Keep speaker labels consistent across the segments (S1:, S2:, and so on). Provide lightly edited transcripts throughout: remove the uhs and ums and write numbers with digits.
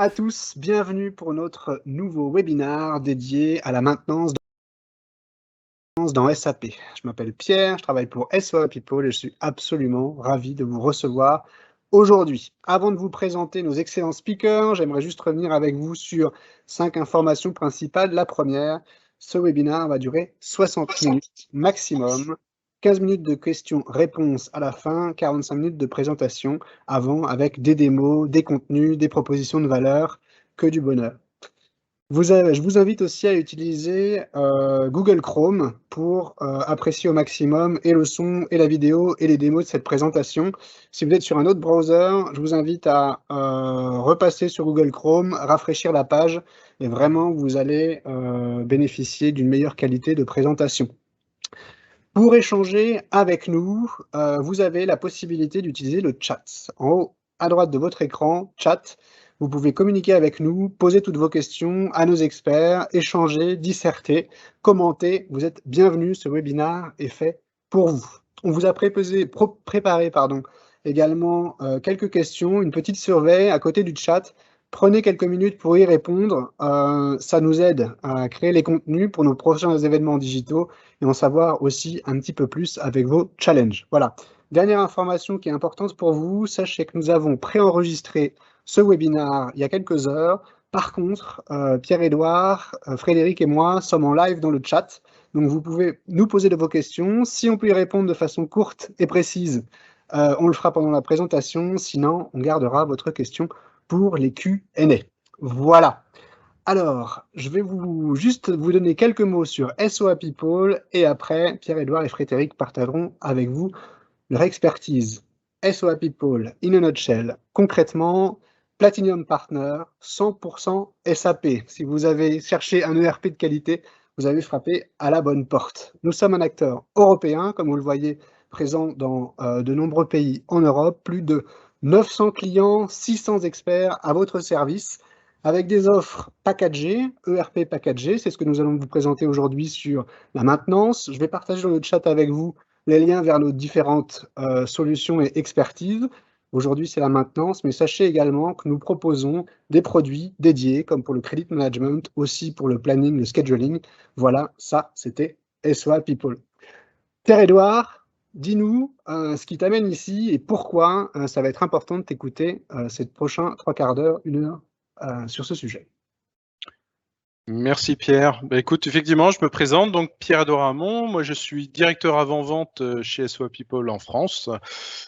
S1: à tous, bienvenue pour notre nouveau webinaire dédié à la maintenance dans SAP. Je m'appelle Pierre, je travaille pour SOA People et je suis absolument ravi de vous recevoir aujourd'hui. Avant de vous présenter nos excellents speakers, j'aimerais juste revenir avec vous sur 5 informations principales. La première, ce webinaire va durer 60 minutes maximum. 15 minutes de questions-réponses à la fin, 45 minutes de présentation avant avec des démos, des contenus, des propositions de valeur, que du bonheur. Je vous invite aussi à utiliser Google Chrome pour apprécier au maximum et le son et la vidéo et les démos de cette présentation. Si vous êtes sur un autre browser, je vous invite à repasser sur Google Chrome, rafraîchir la page et vraiment vous allez bénéficier d'une meilleure qualité de présentation. Pour échanger avec nous, vous avez la possibilité d'utiliser le chat. En haut à droite de votre écran, chat, vous pouvez communiquer avec nous, poser toutes vos questions à nos experts, échanger, disserter, commenter. Vous êtes bienvenus, ce webinaire est fait pour vous. On vous a préparé également quelques questions, une petite surveille à côté du chat. Prenez quelques minutes pour y répondre. Ça nous aide à créer les contenus pour nos prochains événements digitaux et en savoir aussi un petit peu plus avec vos challenges. Voilà. Dernière information qui est importante pour vous, sachez que nous avons préenregistré ce webinaire il y a quelques heures. Par contre, Pierre-Édouard, Frédéric et moi sommes en live dans le chat. Donc vous pouvez nous poser de vos questions. Si on peut y répondre de façon courte et précise, on le fera pendant la présentation. Sinon, on gardera votre question pour les Q&A. Voilà. Alors, je vais juste vous donner quelques mots sur SOA People et après, Pierre-Édouard et Frédéric partageront avec vous leur expertise. SOA People, in a nutshell, concrètement, Platinum Partner, 100% SAP. Si vous avez cherché un ERP de qualité, vous avez frappé à la bonne porte. Nous sommes un acteur européen, comme vous le voyez, présent dans de nombreux pays en Europe, plus de 900 clients, 600 experts à votre service, avec des offres packagées, ERP packagées, c'est ce que nous allons vous présenter aujourd'hui sur la maintenance. Je vais partager dans le chat avec vous les liens vers nos différentes solutions et expertises. Aujourd'hui, c'est la maintenance, mais sachez également que nous proposons des produits dédiés, comme pour le credit management, aussi pour le planning, le scheduling. Voilà, ça, c'était SOA People. Pierre-Édouard, dis-nous ce qui t'amène ici et pourquoi ça va être important de t'écouter ces prochains 3 quarts d'heure, 1 heure sur ce sujet.
S2: Merci Pierre. Écoute, effectivement, je me présente, donc Pierre-Édouard Hamon. Moi, je suis directeur avant-vente chez SOA People en France.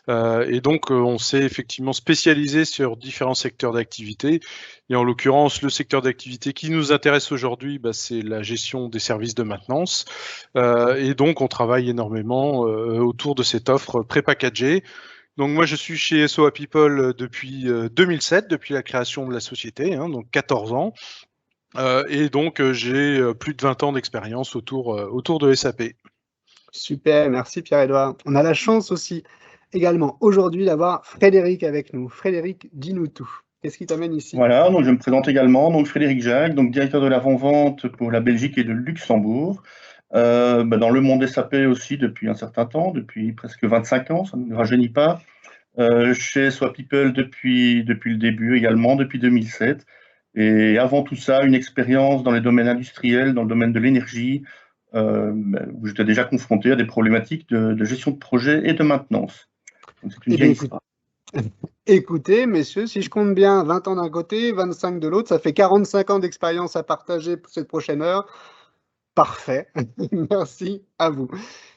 S2: Et donc, on s'est effectivement spécialisé sur différents secteurs d'activité. Et en l'occurrence, le secteur d'activité qui nous intéresse aujourd'hui, c'est la gestion des services de maintenance. Et donc, on travaille énormément autour de cette offre prépackagée. Donc moi, je suis chez SOA People depuis 2007, depuis la création de la société, donc 14 ans. Et donc, j'ai plus de 20 ans d'expérience autour de SAP.
S1: Super, merci Pierre-Édouard. On a la chance aussi également aujourd'hui d'avoir Frédéric avec nous. Frédéric, dis-nous tout. Qu'est-ce qui t'amène ici?
S3: Voilà, donc je me présente également, donc Frédéric Jacques, donc directeur de l'avant-vente pour la Belgique et le Luxembourg. Dans le monde SAP aussi depuis un certain temps, depuis presque 25 ans, ça ne me rajeunit pas. Chez SOA People depuis le début également, depuis 2007. Et avant tout ça, une expérience dans les domaines industriels, dans le domaine de l'énergie, où j'étais déjà confronté à des problématiques de gestion de projet et de maintenance. Donc c'est une vieille histoire.
S1: Écoutez, messieurs, si je compte bien 20 ans d'un côté, 25 de l'autre, ça fait 45 ans d'expérience à partager pour cette prochaine heure. Parfait. Merci à vous.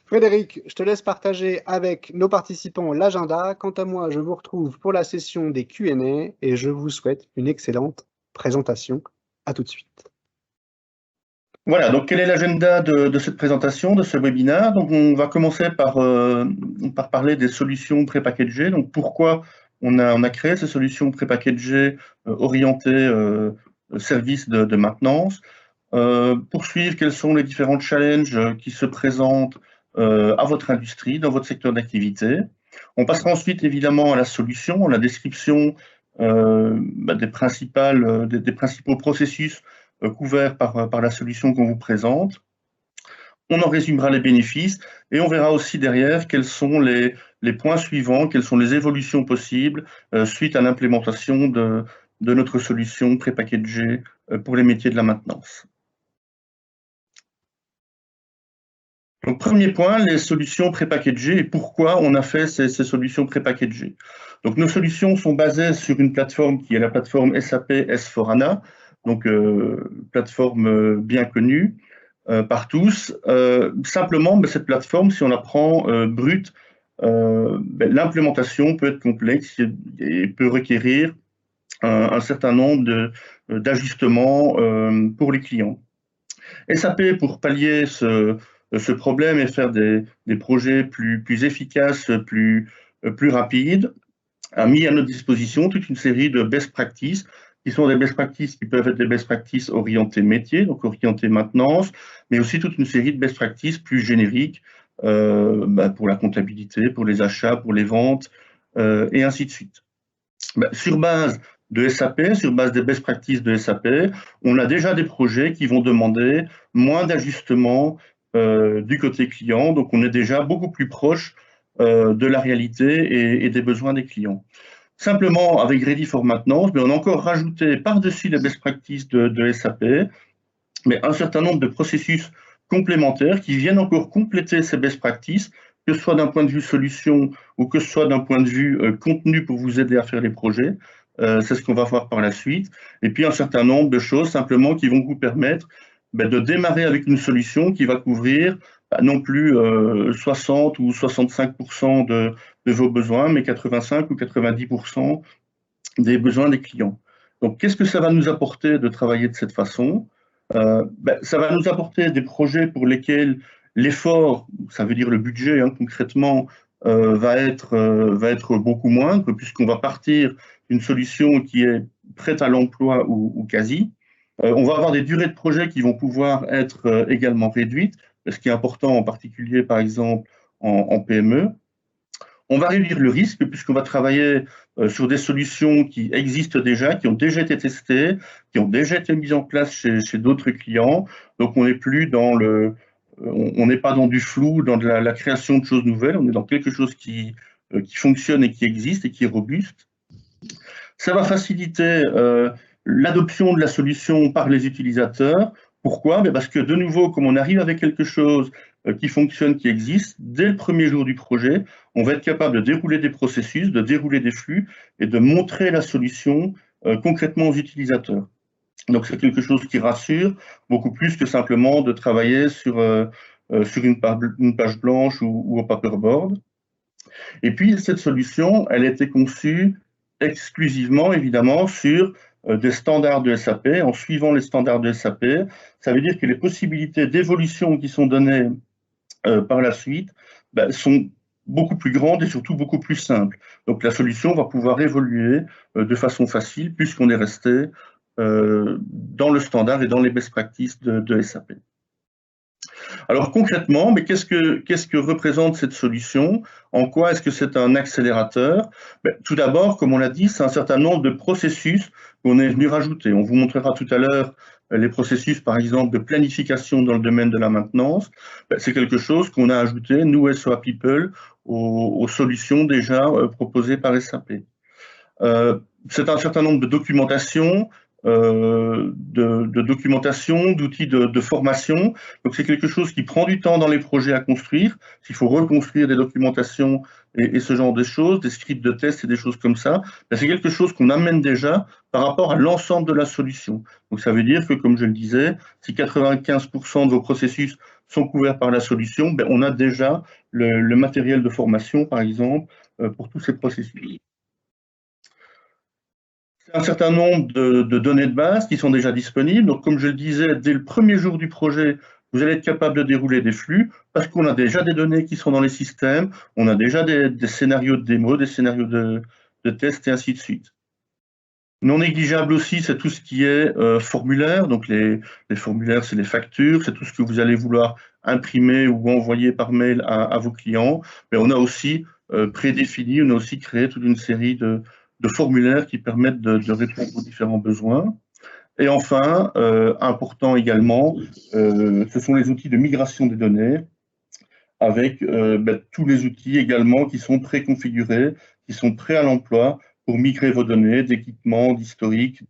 S1: Frédéric, je te laisse partager avec nos participants l'agenda. Quant à moi, je vous retrouve pour la session des Q&A et je vous souhaite une excellente présentation. À tout de suite.
S3: Voilà, donc quel est l'agenda de cette présentation, de ce webinaire? Donc on va commencer par parler des solutions prépackagées. Donc pourquoi on a créé ces solutions prépackagées orientées services de maintenance. Poursuivre quels sont les différents challenges qui se présentent à votre industrie, dans votre secteur d'activité. On passera ensuite évidemment à la solution, à la description des principaux processus couverts par la solution qu'on vous présente. On en résumera les bénéfices et on verra aussi derrière quels sont les points suivants, quelles sont les évolutions possibles suite à l'implémentation de de notre solution prépackagée pour les métiers de la maintenance. Donc, premier point, les solutions prépackagées et pourquoi on a fait ces solutions prépackagées. Donc, nos solutions sont basées sur une plateforme qui est la plateforme SAP S4HANA, donc plateforme bien connue par tous. Simplement, cette plateforme, si on la prend brute, l'implémentation peut être complexe et peut requérir un certain nombre d'ajustements pour les clients. SAP, pour pallier ce problème et faire des projets plus efficaces, plus rapides, a mis à notre disposition toute une série de best practices qui sont des best practices qui peuvent être des best practices orientées métier, donc orientées maintenance, mais aussi toute une série de best practices plus génériques pour la comptabilité, pour les achats, pour les ventes, et ainsi de suite. Sur base de SAP, sur base des best practices de SAP, on a déjà des projets qui vont demander moins d'ajustements du côté client, donc on est déjà beaucoup plus proche de la réalité et des besoins des clients. Simplement, avec Ready for Maintenance, on a encore rajouté par-dessus les best practices de SAP, mais un certain nombre de processus complémentaires qui viennent encore compléter ces best practices, que ce soit d'un point de vue solution ou que ce soit d'un point de vue contenu pour vous aider à faire les projets. C'est ce qu'on va voir par la suite. Et puis un certain nombre de choses simplement qui vont vous permettre de démarrer avec une solution qui va couvrir non plus 60 ou 65% de vos besoins, mais 85 ou 90% des besoins des clients. Donc, qu'est-ce que ça va nous apporter de travailler de cette façon? Ça va nous apporter des projets pour lesquels l'effort, ça veut dire le budget concrètement, va être beaucoup moindre, puisqu'on va partir d'une solution qui est prête à l'emploi ou quasi. On va avoir des durées de projet qui vont pouvoir être également réduites, ce qui est important en particulier, par exemple, en PME. On va réduire le risque puisqu'on va travailler sur des solutions qui existent déjà, qui ont déjà été testées, qui ont déjà été mises en place chez d'autres clients. Donc, on n'est plus dans on n'est pas dans du flou, dans de la création de choses nouvelles. On est dans quelque chose qui fonctionne et qui existe et qui est robuste. Ça va faciliter l'adoption de la solution par les utilisateurs. Pourquoi? Parce que de nouveau, comme on arrive avec quelque chose qui fonctionne, qui existe, dès le premier jour du projet, on va être capable de dérouler des processus, de dérouler des flux et de montrer la solution concrètement aux utilisateurs. Donc c'est quelque chose qui rassure beaucoup plus que simplement de travailler sur une page blanche ou au paperboard. Et puis cette solution, elle a été conçue exclusivement, évidemment, sur des standards de SAP, en suivant les standards de SAP. Ça veut dire que les possibilités d'évolution qui sont données par la suite sont beaucoup plus grandes et surtout beaucoup plus simples. Donc la solution va pouvoir évoluer de façon facile puisqu'on est resté dans le standard et dans les best practices de SAP. Alors concrètement, mais qu'est-ce que représente cette solution? En quoi est-ce que c'est un accélérateur? Tout d'abord, comme on l'a dit, c'est un certain nombre de processus qu'on est venu rajouter. On vous montrera tout à l'heure les processus, par exemple, de planification dans le domaine de la maintenance. C'est quelque chose qu'on a ajouté, nous, SOA People, aux solutions déjà proposées par SAP. C'est un certain nombre de documentation, d'outils de formation. Donc, c'est quelque chose qui prend du temps dans les projets à construire. S'il faut reconstruire des documentations et ce genre de choses, des scripts de tests et des choses comme ça, c'est quelque chose qu'on amène déjà par rapport à l'ensemble de la solution. Donc, ça veut dire que, comme je le disais, si 95% de vos processus sont couverts par la solution, on a déjà le matériel de formation, par exemple, pour tous ces processus. Un certain nombre de données de base qui sont déjà disponibles. Donc, comme je le disais, dès le premier jour du projet, vous allez être capable de dérouler des flux parce qu'on a déjà des données qui sont dans les systèmes, on a déjà des scénarios de démo, des scénarios de tests et ainsi de suite. Non négligeable aussi, c'est tout ce qui est formulaire. Donc, les formulaires, c'est les factures, c'est tout ce que vous allez vouloir imprimer ou envoyer par mail à vos clients. Mais on a aussi prédéfini, on a aussi créé toute une série de formulaires qui permettent de répondre aux différents besoins. Et enfin, important également, ce sont les outils de migration des données avec tous les outils également qui sont préconfigurés, qui sont prêts à l'emploi pour migrer vos données d'équipements, d'historiques,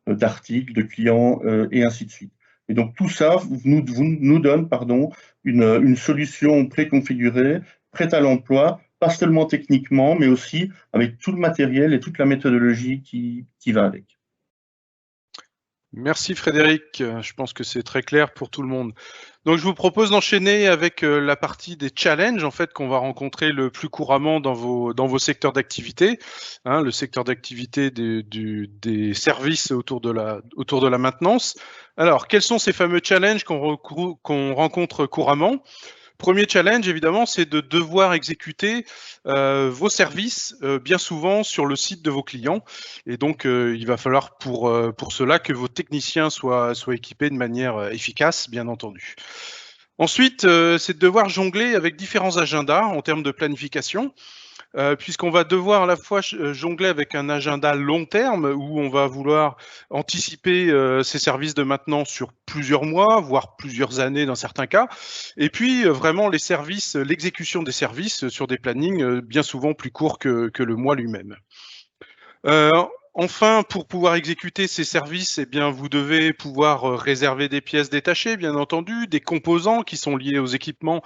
S3: d'articles, de clients et ainsi de suite. Et donc tout ça nous donne une solution préconfigurée, prête à l'emploi, pas seulement techniquement, mais aussi avec tout le matériel et toute la méthodologie qui va avec.
S2: Merci Frédéric, je pense que c'est très clair pour tout le monde. Donc je vous propose d'enchaîner avec la partie des challenges en fait qu'on va rencontrer le plus couramment dans vos secteurs d'activité, hein, le secteur d'activité des services autour de la maintenance. Alors quels sont ces fameux challenges qu'on rencontre couramment ? Premier challenge, évidemment, c'est de devoir exécuter vos services bien souvent sur le site de vos clients. Et donc, il va falloir pour cela que vos techniciens soient équipés de manière efficace, bien entendu. Ensuite, c'est de devoir jongler avec différents agendas en termes de planification. Puisqu'on va devoir à la fois jongler avec un agenda long terme où on va vouloir anticiper ces services de maintenance sur plusieurs mois, voire plusieurs années dans certains cas, et puis vraiment l'exécution des services sur des plannings bien souvent plus courts que le mois lui-même. Enfin, pour pouvoir exécuter ces services, eh bien, vous devez pouvoir réserver des pièces détachées, bien entendu, des composants qui sont liés aux équipements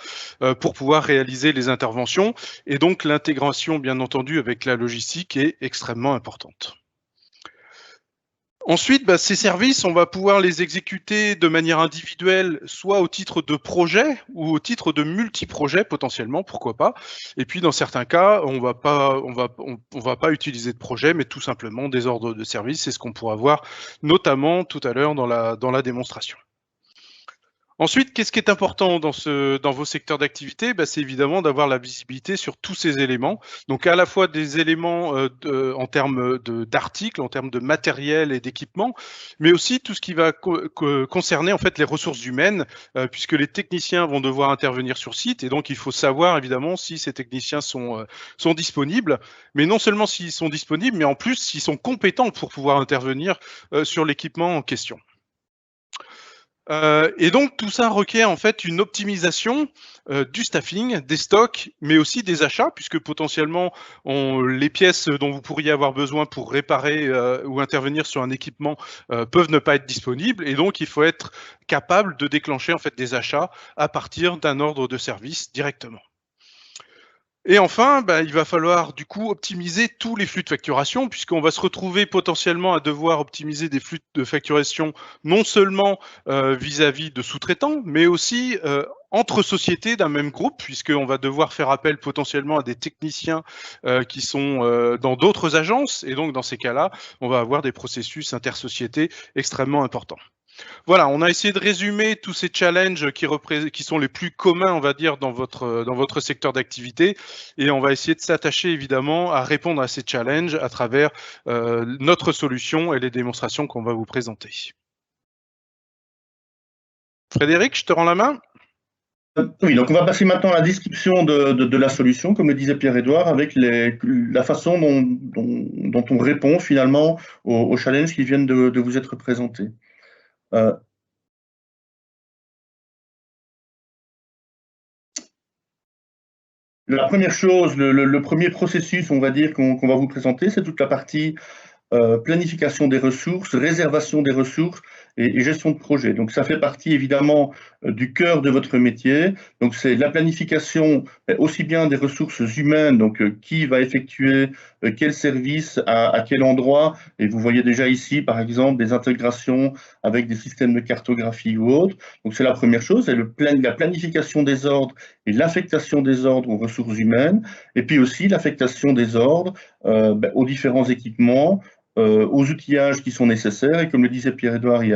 S2: pour pouvoir réaliser les interventions. Et donc, l'intégration, bien entendu, avec la logistique est extrêmement importante. Ensuite, ces services, on va pouvoir les exécuter de manière individuelle, soit au titre de projet ou au titre de multi-projets potentiellement, pourquoi pas. Et puis, dans certains cas, on va pas utiliser de projet, mais tout simplement des ordres de service. C'est ce qu'on pourra voir notamment tout à l'heure dans la démonstration. Ensuite, qu'est-ce qui est important dans vos secteurs d'activité ? C'est évidemment d'avoir la visibilité sur tous ces éléments. Donc, à la fois des éléments en termes d'articles, en termes de matériel et d'équipement, mais aussi tout ce qui va concerner en fait les ressources humaines, puisque les techniciens vont devoir intervenir sur site. Et donc, il faut savoir évidemment si ces techniciens sont disponibles, mais non seulement s'ils sont disponibles, mais en plus s'ils sont compétents pour pouvoir intervenir sur l'équipement en question. Et donc tout ça requiert en fait une optimisation du staffing, des stocks, mais aussi des achats, puisque potentiellement les pièces dont vous pourriez avoir besoin pour réparer ou intervenir sur un équipement peuvent ne pas être disponibles, et donc il faut être capable de déclencher en fait des achats à partir d'un ordre de service directement. Et enfin, il va falloir du coup optimiser tous les flux de facturation, puisqu'on va se retrouver potentiellement à devoir optimiser des flux de facturation non seulement vis-à-vis de sous-traitants, mais aussi entre sociétés d'un même groupe, puisqu'on va devoir faire appel potentiellement à des techniciens qui sont dans d'autres agences, et donc dans ces cas-là, on va avoir des processus intersociétés extrêmement importants. Voilà, on a essayé de résumer tous ces challenges qui sont les plus communs, on va dire, dans votre secteur d'activité, et on va essayer de s'attacher évidemment à répondre à ces challenges à travers notre solution et les démonstrations qu'on va vous présenter. Frédéric, je te rends la main.
S3: Oui, donc on va passer maintenant à la description de la solution, comme le disait Pierre-Édouard, avec la façon dont on répond finalement aux challenges qui viennent de vous être présentés. La première chose, le premier processus, on va dire, qu'on va vous présenter, c'est toute la partie planification des ressources, réservation des ressources et gestion de projet. Donc ça fait partie évidemment du cœur de votre métier. Donc c'est la planification aussi bien des ressources humaines, donc qui va effectuer quel service à quel endroit. Et vous voyez déjà ici par exemple des intégrations avec des systèmes de cartographie ou autres. Donc c'est la première chose, c'est la planification des ordres et l'affectation des ordres aux ressources humaines. Et puis aussi l'affectation des ordres aux différents équipements, aux outillages qui sont nécessaires, et comme le disait Pierre-Édouard il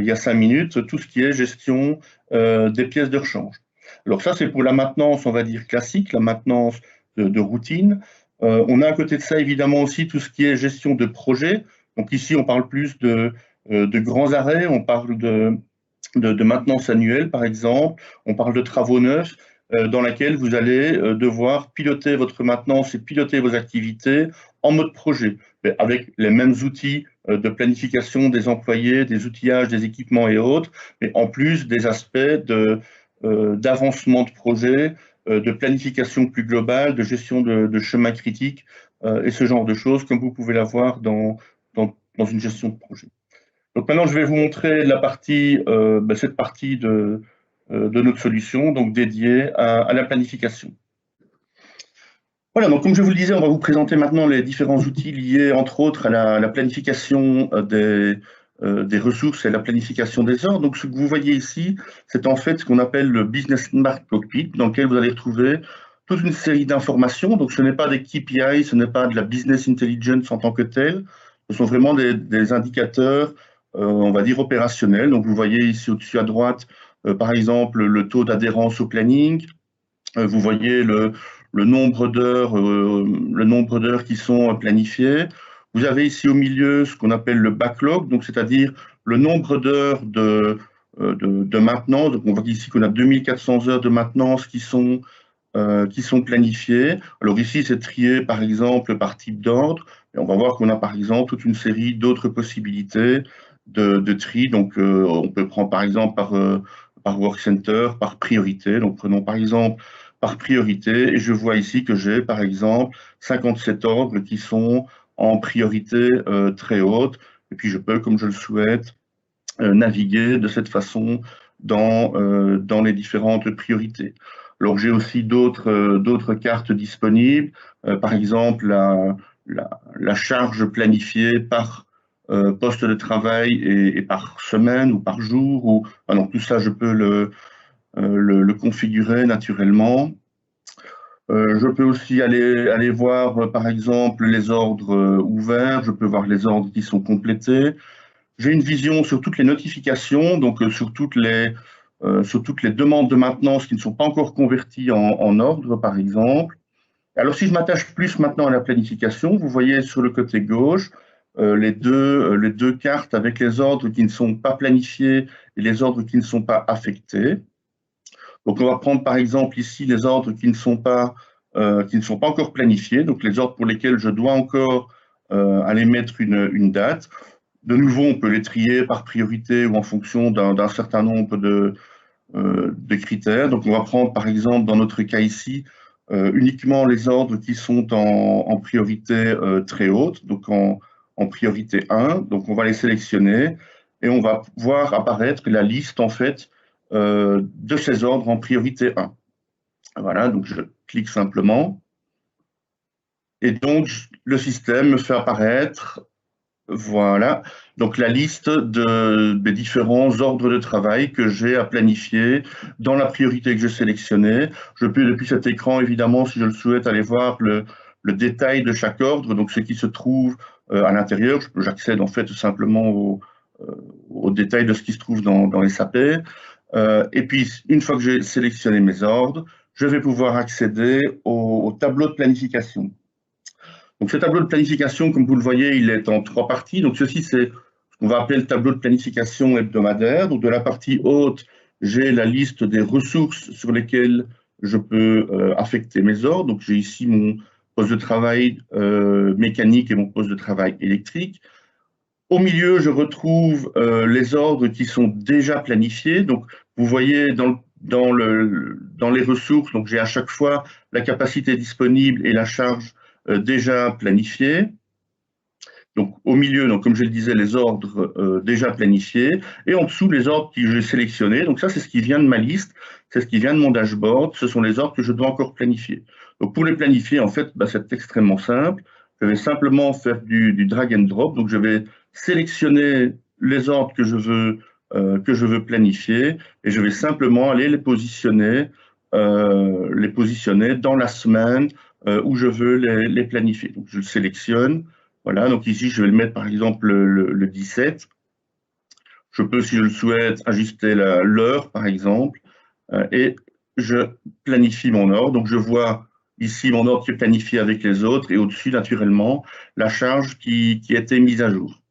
S3: y a 5 minutes, tout ce qui est gestion des pièces de rechange. Alors ça, c'est pour la maintenance, on va dire, classique, la maintenance de routine. On a à côté de ça, évidemment, aussi tout ce qui est gestion de projet. Donc ici, on parle plus de grands arrêts, on parle de maintenance annuelle, par exemple, on parle de travaux neufs, dans laquelle vous allez devoir piloter votre maintenance et piloter vos activités en mode projet, avec les mêmes outils de planification des employés, des outillages, des équipements et autres, mais en plus des aspects d'avancement de projet, de planification plus globale, de gestion de chemins critiques et ce genre de choses, comme vous pouvez l'avoir dans une gestion de projet. Donc maintenant, je vais vous montrer la partie, cette partie de notre solution, donc dédiée à la planification. Voilà, donc comme je vous le disais, on va vous présenter maintenant les différents outils liés, entre autres, à la planification des ressources et la planification des ordres. Donc ce que vous voyez ici, c'est en fait ce qu'on appelle le Business Smart Cockpit, dans lequel vous allez retrouver toute une série d'informations. Donc ce n'est pas des KPI, ce n'est pas de la Business Intelligence en tant que tel, ce sont vraiment des indicateurs, on va dire, opérationnels. Donc vous voyez ici au-dessus à droite, par exemple, le taux d'adhérence au planning. Vous voyez le nombre d'heures qui sont planifiées. Vous avez ici au milieu ce qu'on appelle le backlog, donc c'est-à-dire le nombre d'heures de maintenance. Donc on voit ici qu'on a 2400 heures de maintenance qui sont planifiées. Alors ici, c'est trié par exemple par type d'ordre. Et on va voir qu'on a par exemple toute une série d'autres possibilités de tri. Donc on peut prendre par exemple par work center, par priorité. Donc prenons par exemple par priorité, et je vois ici que j'ai par exemple 57 ordres qui sont en priorité très haute, et puis je peux, comme je le souhaite, naviguer de cette façon dans les différentes priorités. Alors j'ai aussi d'autres cartes disponibles, par exemple la charge planifiée par poste de travail et par semaine ou par jour, donc tout ça je peux le configurer naturellement. Je peux aussi aller voir, par exemple, les ordres ouverts, je peux voir les ordres qui sont complétés. J'ai une vision sur toutes les notifications, donc sur toutes les demandes de maintenance qui ne sont pas encore converties en ordre, par exemple. Alors, si je m'attache plus maintenant à la planification, vous voyez sur le côté gauche les deux cartes avec les ordres qui ne sont pas planifiés et les ordres qui ne sont pas affectés. Donc, on va prendre par exemple ici les ordres qui ne sont pas encore planifiés, donc les ordres pour lesquels je dois encore aller mettre une date. De nouveau, on peut les trier par priorité ou en fonction d'un certain nombre de critères. Donc, on va prendre par exemple dans notre cas ici uniquement les ordres qui sont en priorité très haute, donc en priorité 1. Donc, on va les sélectionner et on va voir apparaître la liste en fait de ces ordres en priorité 1. Voilà, donc je clique simplement. Et donc, le système me fait apparaître, voilà, donc la liste des différents ordres de travail que j'ai à planifier dans la priorité que je sélectionnais. Je peux, depuis cet écran, évidemment, si je le souhaite, aller voir le détail de chaque ordre, donc ce qui se trouve à l'intérieur. J'accède en fait tout simplement au détail de ce qui se trouve dans les SAP. Et puis, une fois que j'ai sélectionné mes ordres, je vais pouvoir accéder au tableau de planification. Donc, ce tableau de planification, comme vous le voyez, il est en 3 parties. Donc, ceci, c'est ce qu'on va appeler le tableau de planification hebdomadaire. Donc, de la partie haute, j'ai la liste des ressources sur lesquelles je peux affecter mes ordres. Donc, j'ai ici mon poste de travail mécanique et mon poste de travail électrique. Au milieu, je retrouve les ordres qui sont déjà planifiés. Donc, vous voyez dans les ressources, donc j'ai à chaque fois la capacité disponible et la charge déjà planifiée. Donc, au milieu, donc, comme je le disais, les ordres déjà planifiés. Et en dessous, les ordres que j'ai sélectionnés. Donc, ça, c'est ce qui vient de ma liste. C'est ce qui vient de mon dashboard. Ce sont les ordres que je dois encore planifier. Donc, pour les planifier, en fait, c'est extrêmement simple. Je vais simplement faire du drag and drop. Donc, je vais sélectionner les ordres que je veux planifier et je vais simplement aller les positionner dans la semaine où je veux les planifier. Donc, je le sélectionne. Voilà, donc ici, je vais le mettre par exemple le 17. Je peux, si je le souhaite, ajuster l'heure par exemple et je planifie mon ordre. Donc, je vois ici mon ordre qui est planifié avec les autres et au-dessus, naturellement, la charge qui a été mise à jour.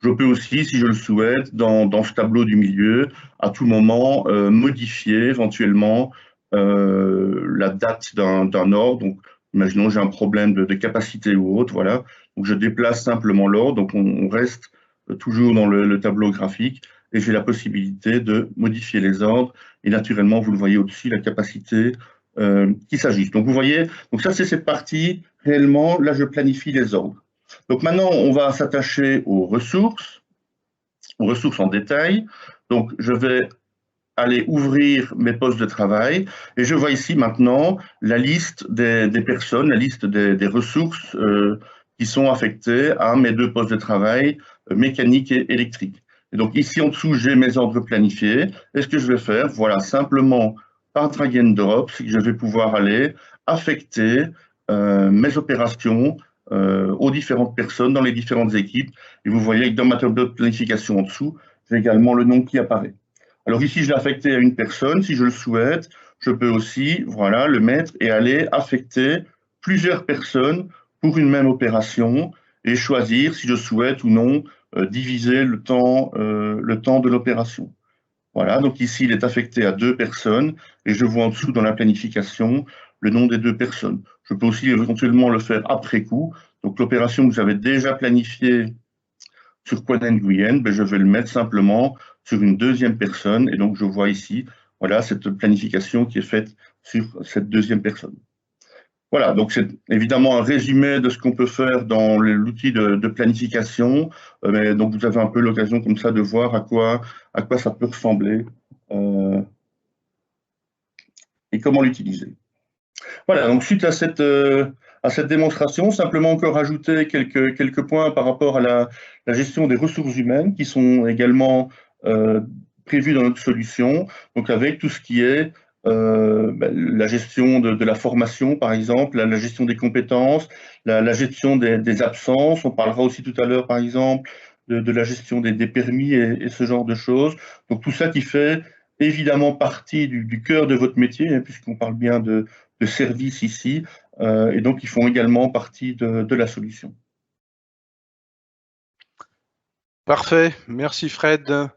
S3: Je peux aussi, si je le souhaite, dans ce tableau du milieu, à tout moment, modifier éventuellement la date d'un ordre. Donc, imaginons j'ai un problème de capacité ou autre, voilà. Donc, je déplace simplement l'ordre. Donc, on reste toujours dans le tableau graphique et j'ai la possibilité de modifier les ordres. Et naturellement, vous le voyez au-dessus, la capacité qui s'ajustent. Donc vous voyez, donc ça c'est cette partie, réellement, là je planifie les ordres. Donc maintenant on va s'attacher aux ressources en détail. Donc je vais aller ouvrir mes postes de travail et je vois ici maintenant la liste des personnes, la liste des ressources qui sont affectées à mes 2 postes de travail, mécanique et électrique. Et donc ici en dessous, j'ai mes ordres planifiés. Et ce que je vais faire, voilà, simplement par drag and drop, c'est que je vais pouvoir aller affecter mes opérations aux différentes personnes dans les différentes équipes. Et vous voyez que dans ma tableau de planification en dessous, j'ai également le nom qui apparaît. Alors ici, je l'ai affecté à une personne. Si je le souhaite, je peux aussi, voilà, le mettre et aller affecter plusieurs personnes pour une même opération et choisir si je souhaite ou non diviser le temps de l'opération. Voilà, donc ici, il est affecté à 2 personnes et je vois en dessous dans la planification le nom des 2 personnes. Je peux aussi éventuellement le faire après coup. Donc l'opération que j'avais déjà planifiée sur Quan Nguyen, ben, je vais le mettre simplement sur une 2e personne. Et donc, je vois ici, voilà, cette planification qui est faite sur cette 2e personne. Voilà, donc c'est évidemment un résumé de ce qu'on peut faire dans l'outil de planification. Mais donc, vous avez un peu l'occasion comme ça de voir à quoi ça peut ressembler et comment l'utiliser. Voilà, donc suite à cette démonstration, simplement encore ajouter quelques points par rapport à la gestion des ressources humaines qui sont également prévues dans notre solution, donc avec tout ce qui est la gestion de la formation, par exemple, la gestion des compétences, la gestion des absences. On parlera aussi tout à l'heure, par exemple, de la gestion des permis et ce genre de choses. Donc tout ça qui fait évidemment partie du cœur de votre métier, hein, puisqu'on parle bien de services ici, et donc ils font également partie de la solution.
S2: Parfait, merci Fred.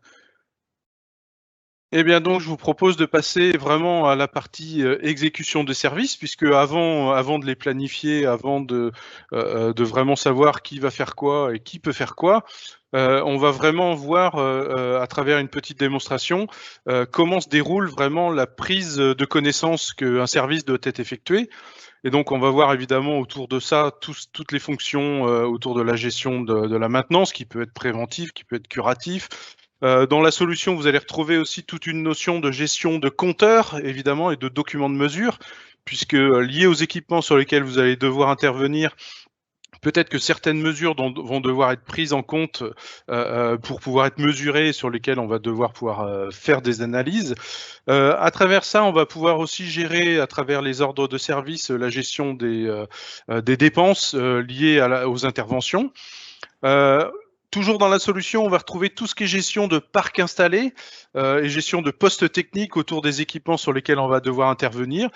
S2: Eh bien donc, je vous propose de passer vraiment à la partie exécution de services, puisque avant de les planifier, avant de vraiment savoir qui va faire quoi et qui peut faire quoi, on va vraiment voir à travers une petite démonstration comment se déroule vraiment la prise de connaissance qu'un service doit être effectué. Et donc, on va voir évidemment autour de ça toutes les fonctions autour de la gestion de la maintenance, qui peut être préventif, qui peut être curatif. Dans la solution, vous allez retrouver aussi toute une notion de gestion de compteurs, évidemment, et de documents de mesure, puisque lié aux équipements sur lesquels vous allez devoir intervenir, peut-être que certaines mesures vont devoir être prises en compte pour pouvoir être mesurées, sur lesquelles on va devoir pouvoir faire des analyses. À travers ça, on va pouvoir aussi gérer, à travers les ordres de service, la gestion des dépenses liées aux interventions. Toujours dans la solution, on va retrouver tout ce qui est gestion de parc installé et gestion de postes techniques autour des équipements sur lesquels on va devoir intervenir.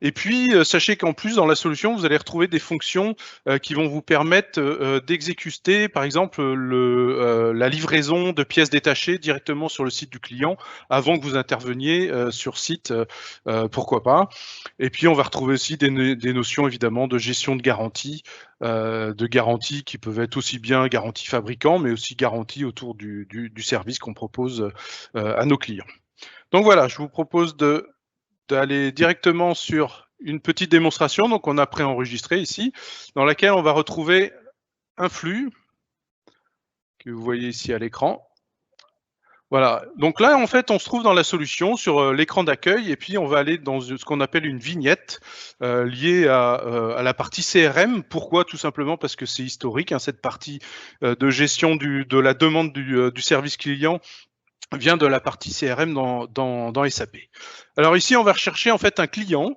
S2: Et puis, sachez qu'en plus, dans la solution, vous allez retrouver des fonctions qui vont vous permettre d'exécuter, par exemple, la livraison de pièces détachées directement sur le site du client avant que vous interveniez sur site, pourquoi pas. Et puis, on va retrouver aussi des notions, évidemment, de gestion de garantie qui peuvent être aussi bien garantie fabricant, mais aussi garantie autour du service qu'on propose à nos clients. Donc voilà, je vous propose d'aller directement sur une petite démonstration, donc on a préenregistré ici, dans laquelle on va retrouver un flux que vous voyez ici à l'écran. Voilà, donc là en fait on se trouve dans la solution sur l'écran d'accueil et puis on va aller dans ce qu'on appelle une vignette liée à la partie CRM. Pourquoi? Tout simplement parce que c'est historique, hein, cette partie de gestion de la demande du service client vient de la partie CRM dans SAP. Alors ici, on va rechercher en fait un client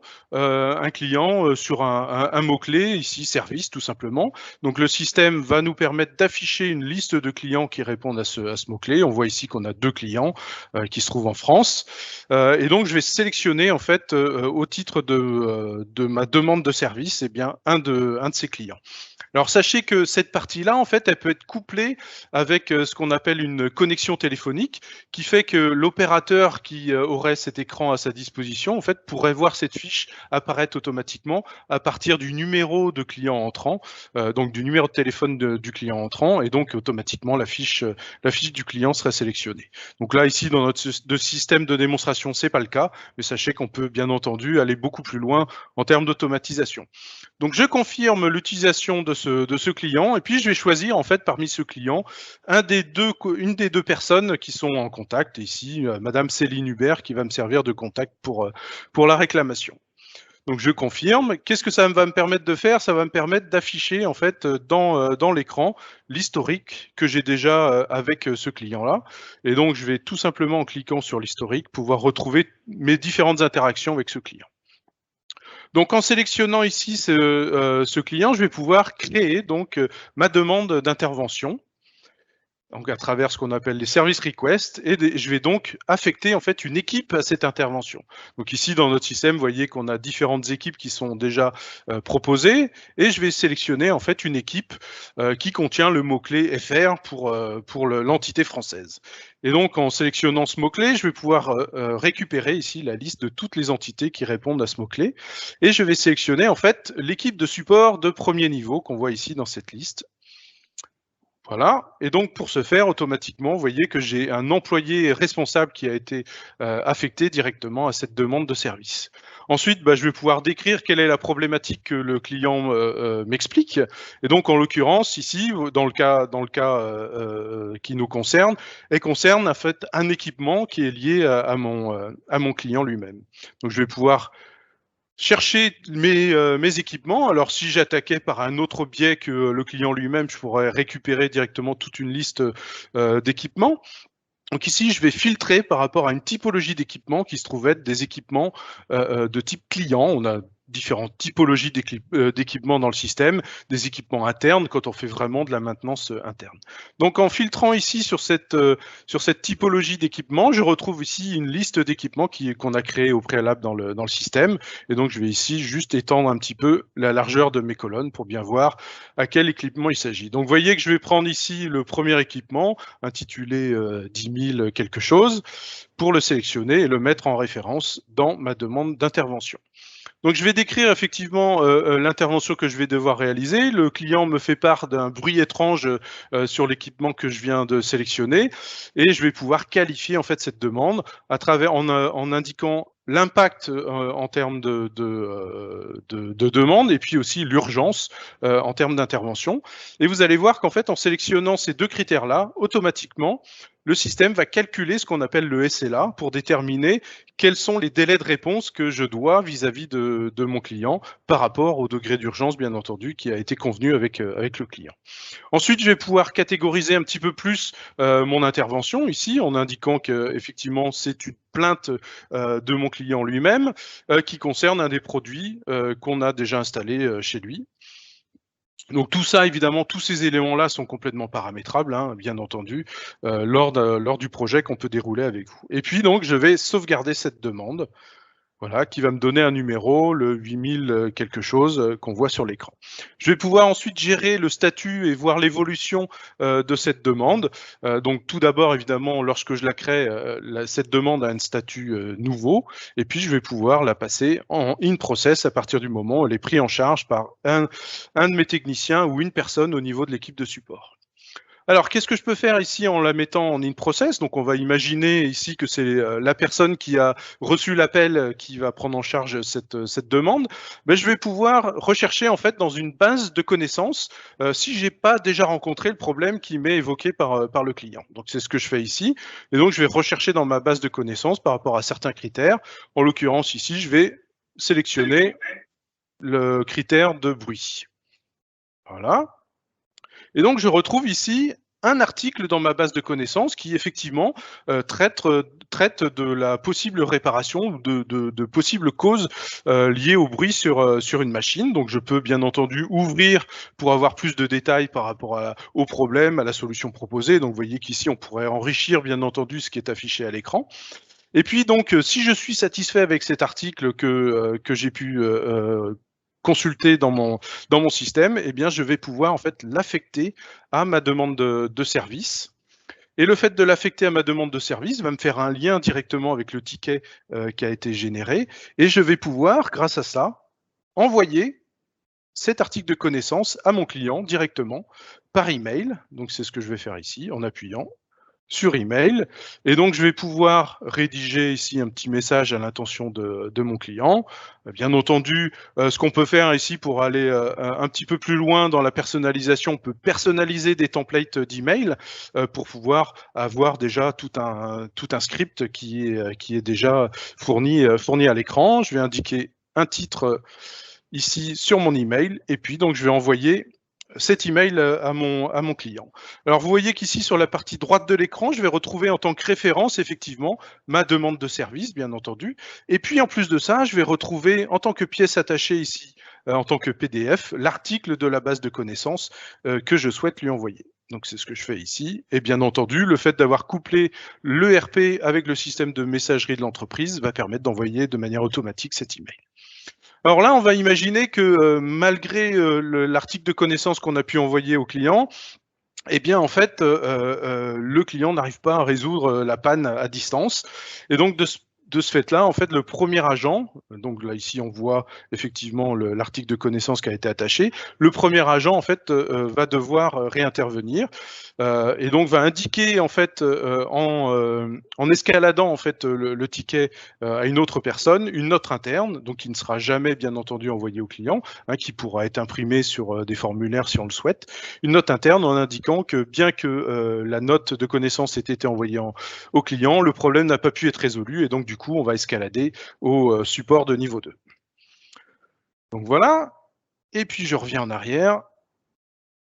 S2: sur un mot-clé, ici service tout simplement. Donc le système va nous permettre d'afficher une liste de clients qui répondent à ce mot-clé. On voit ici qu'on a 2 clients qui se trouvent en France. Et donc je vais sélectionner en fait au titre de ma demande de service, eh bien un de ces clients. Alors sachez que cette partie-là, en fait, elle peut être couplée avec ce qu'on appelle une connexion téléphonique qui fait que l'opérateur qui aurait cet écran à sa disposition, en fait, pourrait voir cette fiche apparaître automatiquement à partir du numéro de client entrant, donc du numéro de téléphone du client entrant, et donc automatiquement la fiche du client serait sélectionnée. Donc là, ici, dans notre système de démonstration, c'est pas le cas, mais sachez qu'on peut bien entendu aller beaucoup plus loin en termes d'automatisation. Donc je confirme l'utilisation de ce client, et puis je vais choisir en fait parmi ce client une des deux personnes qui sont en contact, ici Madame Céline Hubert, qui va me servir de contact pour la réclamation. Donc je confirme. Qu'est-ce que ça va me permettre de faire? Ça va me permettre d'afficher en fait dans l'écran l'historique que j'ai déjà avec ce client-là. Et donc je vais tout simplement en cliquant sur l'historique pouvoir retrouver mes différentes interactions avec ce client. Donc en sélectionnant ici ce client, je vais pouvoir créer donc ma demande d'intervention. Donc à travers ce qu'on appelle les service requests, et je vais donc affecter en fait une équipe à cette intervention. Donc ici dans notre système, vous voyez qu'on a différentes équipes qui sont déjà proposées, et je vais sélectionner en fait une équipe qui contient le mot-clé FR pour l'entité française. Et donc en sélectionnant ce mot-clé, je vais pouvoir récupérer ici la liste de toutes les entités qui répondent à ce mot-clé, et je vais sélectionner en fait l'équipe de support de premier niveau qu'on voit ici dans cette liste. Voilà, et donc pour ce faire, automatiquement, vous voyez que j'ai un employé responsable qui a été affecté directement à cette demande de service. Ensuite, je vais pouvoir décrire quelle est la problématique que le client m'explique. Et donc, en l'occurrence, ici, dans le cas qui nous concerne, elle concerne en fait un équipement qui est lié à mon client lui-même. Donc, je vais pouvoir chercher mes équipements. Alors, si j'attaquais par un autre biais que le client lui-même, je pourrais récupérer directement toute une liste d'équipements. Donc ici, je vais filtrer par rapport à une typologie d'équipements qui se trouve être des équipements de type client. On a différentes typologies d'équipements dans le système, des équipements internes quand on fait vraiment de la maintenance interne. Donc en filtrant ici sur cette typologie d'équipement, je retrouve ici une liste d'équipements qu'on a créé au préalable dans le système. Et donc je vais ici juste étendre un petit peu la largeur de mes colonnes pour bien voir à quel équipement il s'agit. Donc vous voyez que je vais prendre ici le premier équipement intitulé 10 000 quelque chose pour le sélectionner et le mettre en référence dans ma demande d'intervention. Donc je vais décrire effectivement l'intervention que je vais devoir réaliser. Le client me fait part d'un bruit étrange sur l'équipement que je viens de sélectionner, et je vais pouvoir qualifier en fait cette demande à travers en indiquant l'impact en termes de demande, et puis aussi l'urgence en termes d'intervention. Et vous allez voir qu'en fait, en sélectionnant ces deux critères-là, automatiquement, le système va calculer ce qu'on appelle le SLA pour déterminer quels sont les délais de réponse que je dois vis-à-vis de mon client par rapport au degré d'urgence, bien entendu, qui a été convenu avec le client. Ensuite, je vais pouvoir catégoriser un petit peu plus mon intervention ici en indiquant qu'effectivement, c'est une plainte de mon client lui-même qui concerne un des produits qu'on a déjà installé chez lui. Donc tout ça, évidemment, tous ces éléments-là sont complètement paramétrables, hein, bien entendu, lors du projet qu'on peut dérouler avec vous. Et puis donc, je vais sauvegarder cette demande, voilà, qui va me donner un numéro, le 8000 quelque chose qu'on voit sur l'écran. Je vais pouvoir ensuite gérer le statut et voir l'évolution de cette demande. Donc tout d'abord, évidemment, lorsque je la crée, cette demande a un statut nouveau, et puis je vais pouvoir la passer en in process à partir du moment où elle est prise en charge par un de mes techniciens ou une personne au niveau de l'équipe de support. Alors, qu'est-ce que je peux faire ici en la mettant en in process? Donc, on va imaginer ici que c'est la personne qui a reçu l'appel qui va prendre en charge cette demande. Mais je vais pouvoir rechercher en fait dans une base de connaissances si j'ai pas déjà rencontré le problème qui m'est évoqué par le client. Donc, c'est ce que je fais ici. Et donc, je vais rechercher dans ma base de connaissances par rapport à certains critères. En l'occurrence, ici, je vais sélectionner le critère de bruit. Voilà. Et donc, je retrouve ici un article dans ma base de connaissances qui, effectivement, traite de la possible réparation, de possibles causes liées au bruit sur une machine. Donc, je peux, bien entendu, ouvrir pour avoir plus de détails par rapport au problème, à la solution proposée. Donc, vous voyez qu'ici, on pourrait enrichir, bien entendu, ce qui est affiché à l'écran. Et puis, donc, si je suis satisfait avec cet article que j'ai pu consulter dans mon système, eh bien, je vais pouvoir en fait l'affecter à ma demande de service. Et le fait de l'affecter à ma demande de service va me faire un lien directement avec le ticket qui a été généré. Et je vais pouvoir, grâce à ça, envoyer cet article de connaissance à mon client directement par email. Donc, c'est ce que je vais faire ici en appuyant sur email. Et donc, je vais pouvoir rédiger ici un petit message à l'intention de mon client. Bien entendu, ce qu'on peut faire ici pour aller un petit peu plus loin dans la personnalisation, on peut personnaliser des templates d'email pour pouvoir avoir déjà tout un script qui est déjà fourni à l'écran. Je vais indiquer un titre ici sur mon email et puis donc je vais envoyer cet email à mon client. Alors vous voyez qu'ici sur la partie droite de l'écran, je vais retrouver en tant que référence effectivement ma demande de service, bien entendu. Et puis en plus de ça, je vais retrouver en tant que pièce attachée ici, en tant que PDF, l'article de la base de connaissances que je souhaite lui envoyer. Donc c'est ce que je fais ici. Et bien entendu, le fait d'avoir couplé l'ERP avec le système de messagerie de l'entreprise va permettre d'envoyer de manière automatique cet email. Alors là, on va imaginer que malgré l'article de connaissance qu'on a pu envoyer au client, eh bien, en fait, le client n'arrive pas à résoudre la panne à distance. Et donc, de ce fait-là, en fait, le premier agent, donc là, ici, on voit effectivement l'article de connaissance qui a été attaché. Le premier agent, en fait, va devoir réintervenir et donc va indiquer, en fait, en escaladant, en fait, le ticket à une autre personne, une note interne, donc qui ne sera jamais, bien entendu, envoyée au client, qui pourra être imprimée sur des formulaires si on le souhaite. Une note interne en indiquant que bien que la note de connaissance ait été envoyée au client, le problème n'a pas pu être résolu et donc du coup on va escalader au support de niveau 2. Donc voilà, et puis je reviens en arrière,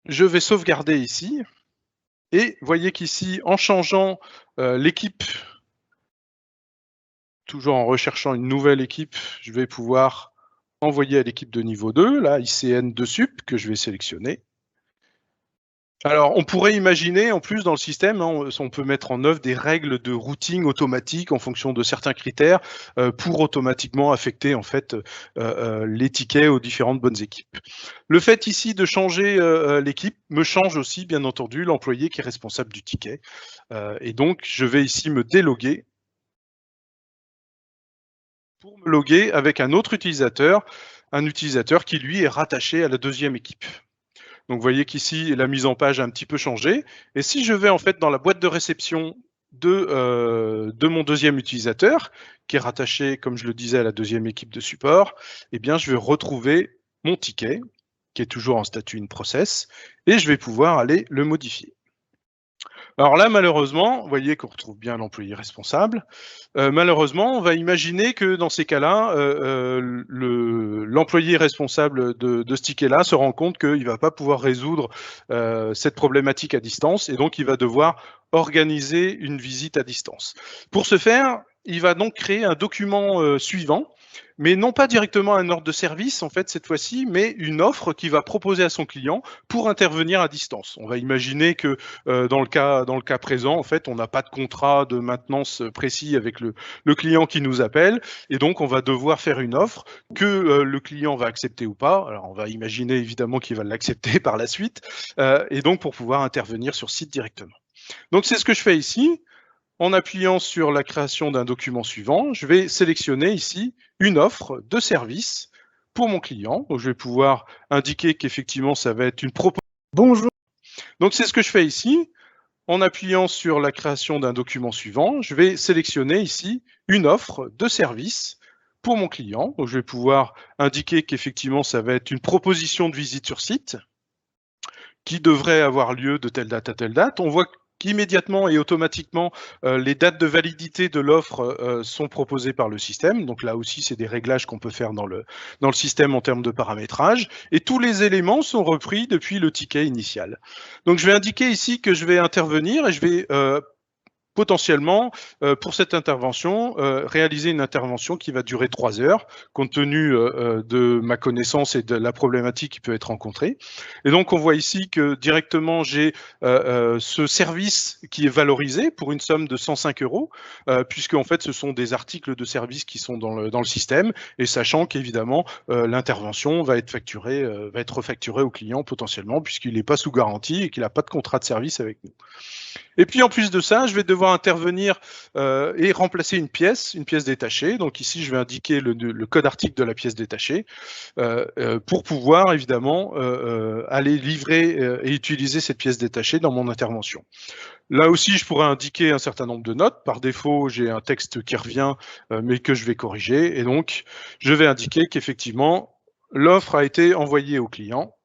S2: je vais sauvegarder ici, et voyez qu'ici en changeant l'équipe, toujours en recherchant une nouvelle équipe, je vais pouvoir envoyer à l'équipe de niveau 2, là ICN de sup, que je vais sélectionner. Alors, on pourrait imaginer, en plus, dans le système, on peut mettre en œuvre des règles de routing automatique en fonction de certains critères pour automatiquement affecter en fait les tickets aux différentes bonnes équipes. Le fait ici de changer l'équipe me change aussi, bien entendu, l'employé qui est responsable du ticket. Et donc, je vais ici me déloguer pour me loguer avec un autre utilisateur, un utilisateur qui, lui, est rattaché à la deuxième équipe. Donc, vous voyez qu'ici, la mise en page a un petit peu changé. Et si je vais en fait dans la boîte de réception de mon deuxième utilisateur, qui est rattaché, comme je le disais, à la deuxième équipe de support, eh bien, je vais retrouver mon ticket, qui est toujours en statut in process, et je vais pouvoir aller le modifier. Alors là, malheureusement, vous voyez qu'on retrouve bien l'employé responsable. Malheureusement, on va imaginer que dans ces cas-là, l'employé responsable de ce ticket-là se rend compte qu'il ne va pas pouvoir résoudre cette problématique à distance et donc il va devoir organiser une visite à distance. Pour ce faire, il va donc créer un document suivant, mais non pas directement un ordre de service, en fait, cette fois-ci, mais une offre qu'il va proposer à son client pour intervenir à distance. On va imaginer que dans le cas présent, en fait, on n'a pas de contrat de maintenance précis avec le client qui nous appelle, et donc on va devoir faire une offre que le client va accepter ou pas. Alors, on va imaginer évidemment qu'il va l'accepter par la suite, et donc pour pouvoir intervenir sur site directement. Donc, c'est ce que je fais ici. En appuyant sur la création d'un document suivant, je vais sélectionner ici une offre de service pour mon client. Donc, je vais pouvoir indiquer qu'effectivement, ça va être une proposition.
S1: Bonjour.
S2: Donc, c'est ce que je fais ici. En appuyant sur la création d'un document suivant, je vais sélectionner ici une offre de service pour mon client. Donc, je vais pouvoir indiquer qu'effectivement, ça va être une proposition de visite sur site qui devrait avoir lieu de telle date à telle date. On voit qu'immédiatement et automatiquement, les dates de validité de l'offre sont proposées par le système. Donc là aussi, c'est des réglages qu'on peut faire dans le système en termes de paramétrage. Et tous les éléments sont repris depuis le ticket initial. Donc je vais indiquer ici que je vais intervenir et je vais potentiellement, pour cette intervention, réaliser une intervention qui va durer 3 heures, compte tenu de ma connaissance et de la problématique qui peut être rencontrée. Et donc, on voit ici que directement, j'ai ce service qui est valorisé pour une somme de 105 €, puisque en fait, ce sont des articles de service qui sont dans le système, et sachant qu'évidemment, l'intervention va être refacturée au client potentiellement, puisqu'il n'est pas sous garantie et qu'il n'a pas de contrat de service avec nous. Et puis en plus de ça, je vais devoir intervenir et remplacer une pièce détachée. Donc ici, je vais indiquer le code article de la pièce détachée pour pouvoir évidemment aller livrer et utiliser cette pièce détachée dans mon intervention. Là aussi, je pourrais indiquer un certain nombre de notes. Par défaut, j'ai un texte qui revient, mais que je vais corriger. Et donc, je vais indiquer qu'effectivement, l'offre a été envoyée au client.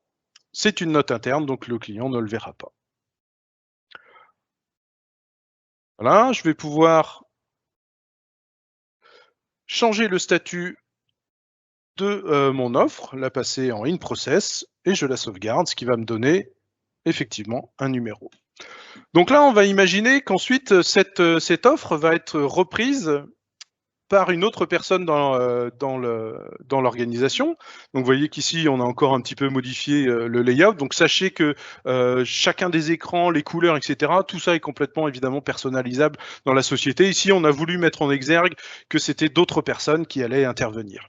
S2: C'est une note interne, donc le client ne le verra pas. Voilà, je vais pouvoir changer le statut de mon offre, la passer en in process, et je la sauvegarde, ce qui va me donner effectivement un numéro. Donc là, on va imaginer qu'ensuite, cette offre va être reprise par une autre personne dans l'organisation. Donc vous voyez qu'ici, on a encore un petit peu modifié le layout. Donc sachez que chacun des écrans, les couleurs, etc., tout ça est complètement évidemment personnalisable dans la société. Ici, on a voulu mettre en exergue que c'était d'autres personnes qui allaient intervenir.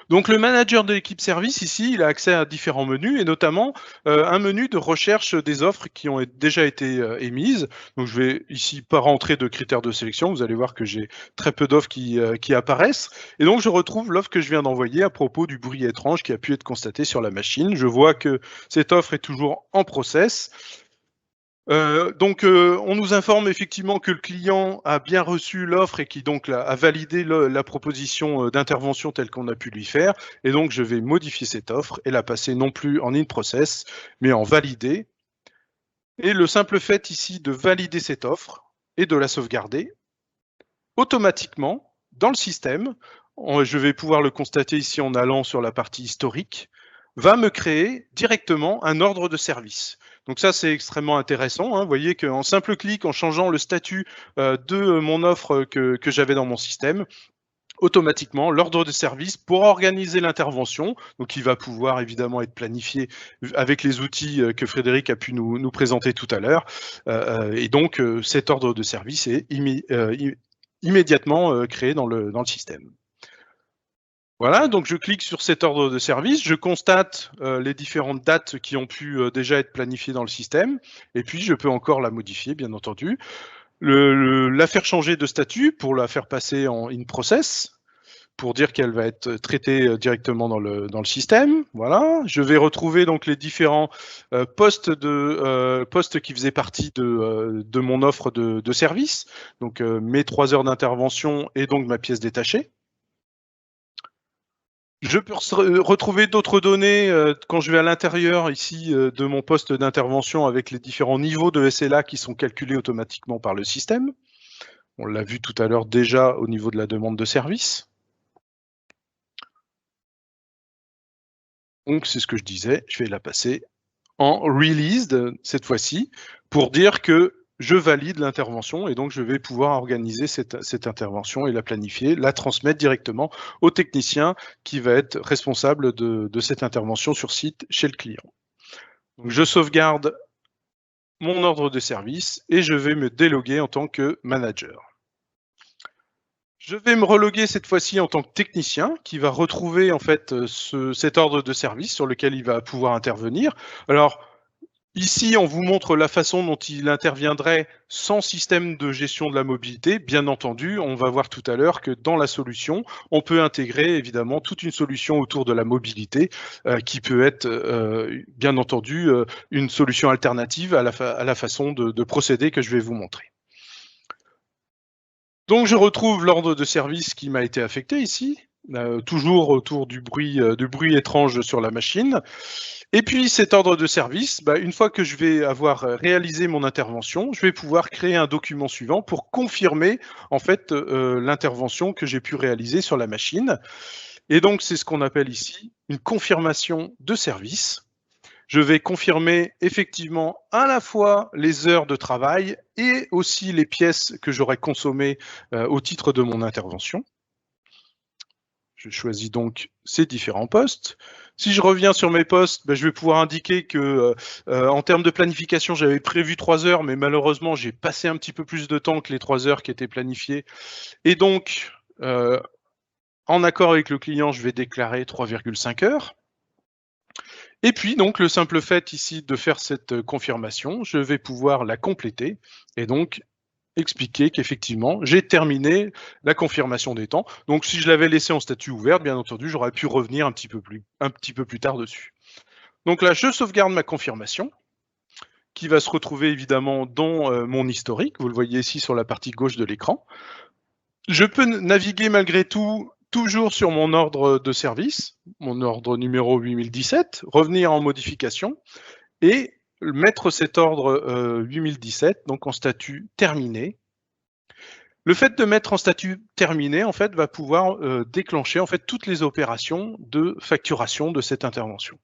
S2: Donc le manager de l'équipe service, ici, il a accès à différents menus, et notamment un menu de recherche des offres qui ont déjà été émises. Donc je vais ici pas rentrer de critères de sélection, vous allez voir que j'ai très peu d'offres qui apparaissent. Et donc je retrouve l'offre que je viens d'envoyer à propos du bruit étrange qui a pu être constaté sur la machine. Je vois que cette offre est toujours en process. On nous informe effectivement que le client a bien reçu l'offre et qui donc a validé la proposition d'intervention telle qu'on a pu lui faire. Et donc, je vais modifier cette offre et la passer non plus en in process, mais en validé. Et le simple fait ici de valider cette offre et de la sauvegarder, automatiquement, dans le système, je vais pouvoir le constater ici en allant sur la partie historique, va me créer directement un ordre de service. Donc ça, c'est extrêmement intéressant. Hein. Vous voyez qu'en simple clic, en changeant le statut de mon offre que j'avais dans mon système, automatiquement, l'ordre de service pour organiser l'intervention, donc il va pouvoir évidemment être planifié avec les outils que Frédéric a pu nous présenter tout à l'heure. Et donc, cet ordre de service est immédiatement créé dans le système. Voilà, donc je clique sur cet ordre de service, je constate les différentes dates qui ont pu déjà être planifiées dans le système, et puis je peux encore la modifier, bien entendu. La faire changer de statut pour la faire passer en in process, pour dire qu'elle va être traitée directement dans le système. Voilà, je vais retrouver donc les différents postes qui faisaient partie de mon offre de service, donc mes 3 heures d'intervention et donc ma pièce détachée. Je peux retrouver d'autres données quand je vais à l'intérieur ici de mon poste d'intervention avec les différents niveaux de SLA qui sont calculés automatiquement par le système. On l'a vu tout à l'heure déjà au niveau de la demande de service. Donc c'est ce que je disais, je vais la passer en released cette fois-ci pour dire que je valide l'intervention et donc je vais pouvoir organiser cette intervention et la planifier, la transmettre directement au technicien qui va être responsable de cette intervention sur site chez le client. Donc je sauvegarde mon ordre de service et je vais me déloguer en tant que manager. Je vais me reloguer cette fois-ci en tant que technicien qui va retrouver en fait cet ordre de service sur lequel il va pouvoir intervenir. Alors, ici, on vous montre la façon dont il interviendrait sans système de gestion de la mobilité. Bien entendu, on va voir tout à l'heure que dans la solution, on peut intégrer évidemment toute une solution autour de la mobilité qui peut être, bien entendu, une solution alternative à la façon de procéder que je vais vous montrer. Donc, je retrouve l'ordre de service qui m'a été affecté ici, toujours autour du bruit étrange sur la machine. Et puis cet ordre de service, une fois que je vais avoir réalisé mon intervention, je vais pouvoir créer un document suivant pour confirmer en fait l'intervention que j'ai pu réaliser sur la machine. Et donc c'est ce qu'on appelle ici une confirmation de service. Je vais confirmer effectivement à la fois les heures de travail et aussi les pièces que j'aurais consommées au titre de mon intervention. Je choisis donc ces différents postes. Si je reviens sur mes postes, je vais pouvoir indiquer que en termes de planification, j'avais prévu 3 heures, mais malheureusement, j'ai passé un petit peu plus de temps que les 3 heures qui étaient planifiées. Et donc, en accord avec le client, je vais déclarer 3,5 heures. Et puis, donc, le simple fait ici de faire cette confirmation, je vais pouvoir la compléter et donc expliquer qu'effectivement, j'ai terminé la confirmation des temps. Donc, si je l'avais laissé en statut ouverte, bien entendu, j'aurais pu revenir un petit peu plus tard dessus. Donc là, je sauvegarde ma confirmation, qui va se retrouver évidemment dans mon historique. Vous le voyez ici sur la partie gauche de l'écran. Je peux naviguer malgré tout toujours sur mon ordre de service, mon ordre numéro 8017, revenir en modification et mettre cet ordre 8017 donc en statut terminé. Le fait de mettre en statut terminé, en fait, va pouvoir déclencher en fait toutes les opérations de facturation de cette intervention.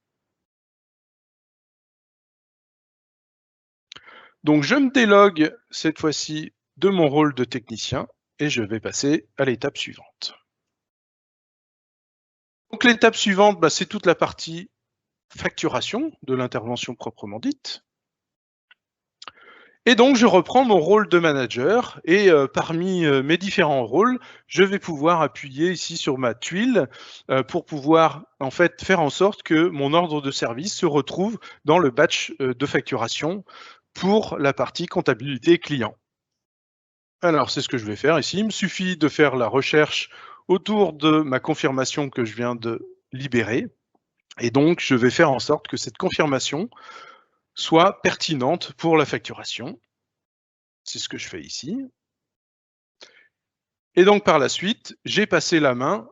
S2: Donc, je me délogue cette fois-ci de mon rôle de technicien et je vais passer à l'étape suivante. Donc, l'étape suivante, c'est toute la partie facturation de l'intervention proprement dite. Et donc, je reprends mon rôle de manager et parmi mes différents rôles, je vais pouvoir appuyer ici sur ma tuile pour pouvoir en fait faire en sorte que mon ordre de service se retrouve dans le batch de facturation pour la partie comptabilité client. Alors, c'est ce que je vais faire ici. Il me suffit de faire la recherche autour de ma confirmation que je viens de libérer. Et donc, je vais faire en sorte que cette confirmation soit pertinente pour la facturation. C'est ce que je fais ici. Et donc, par la suite, j'ai passé la main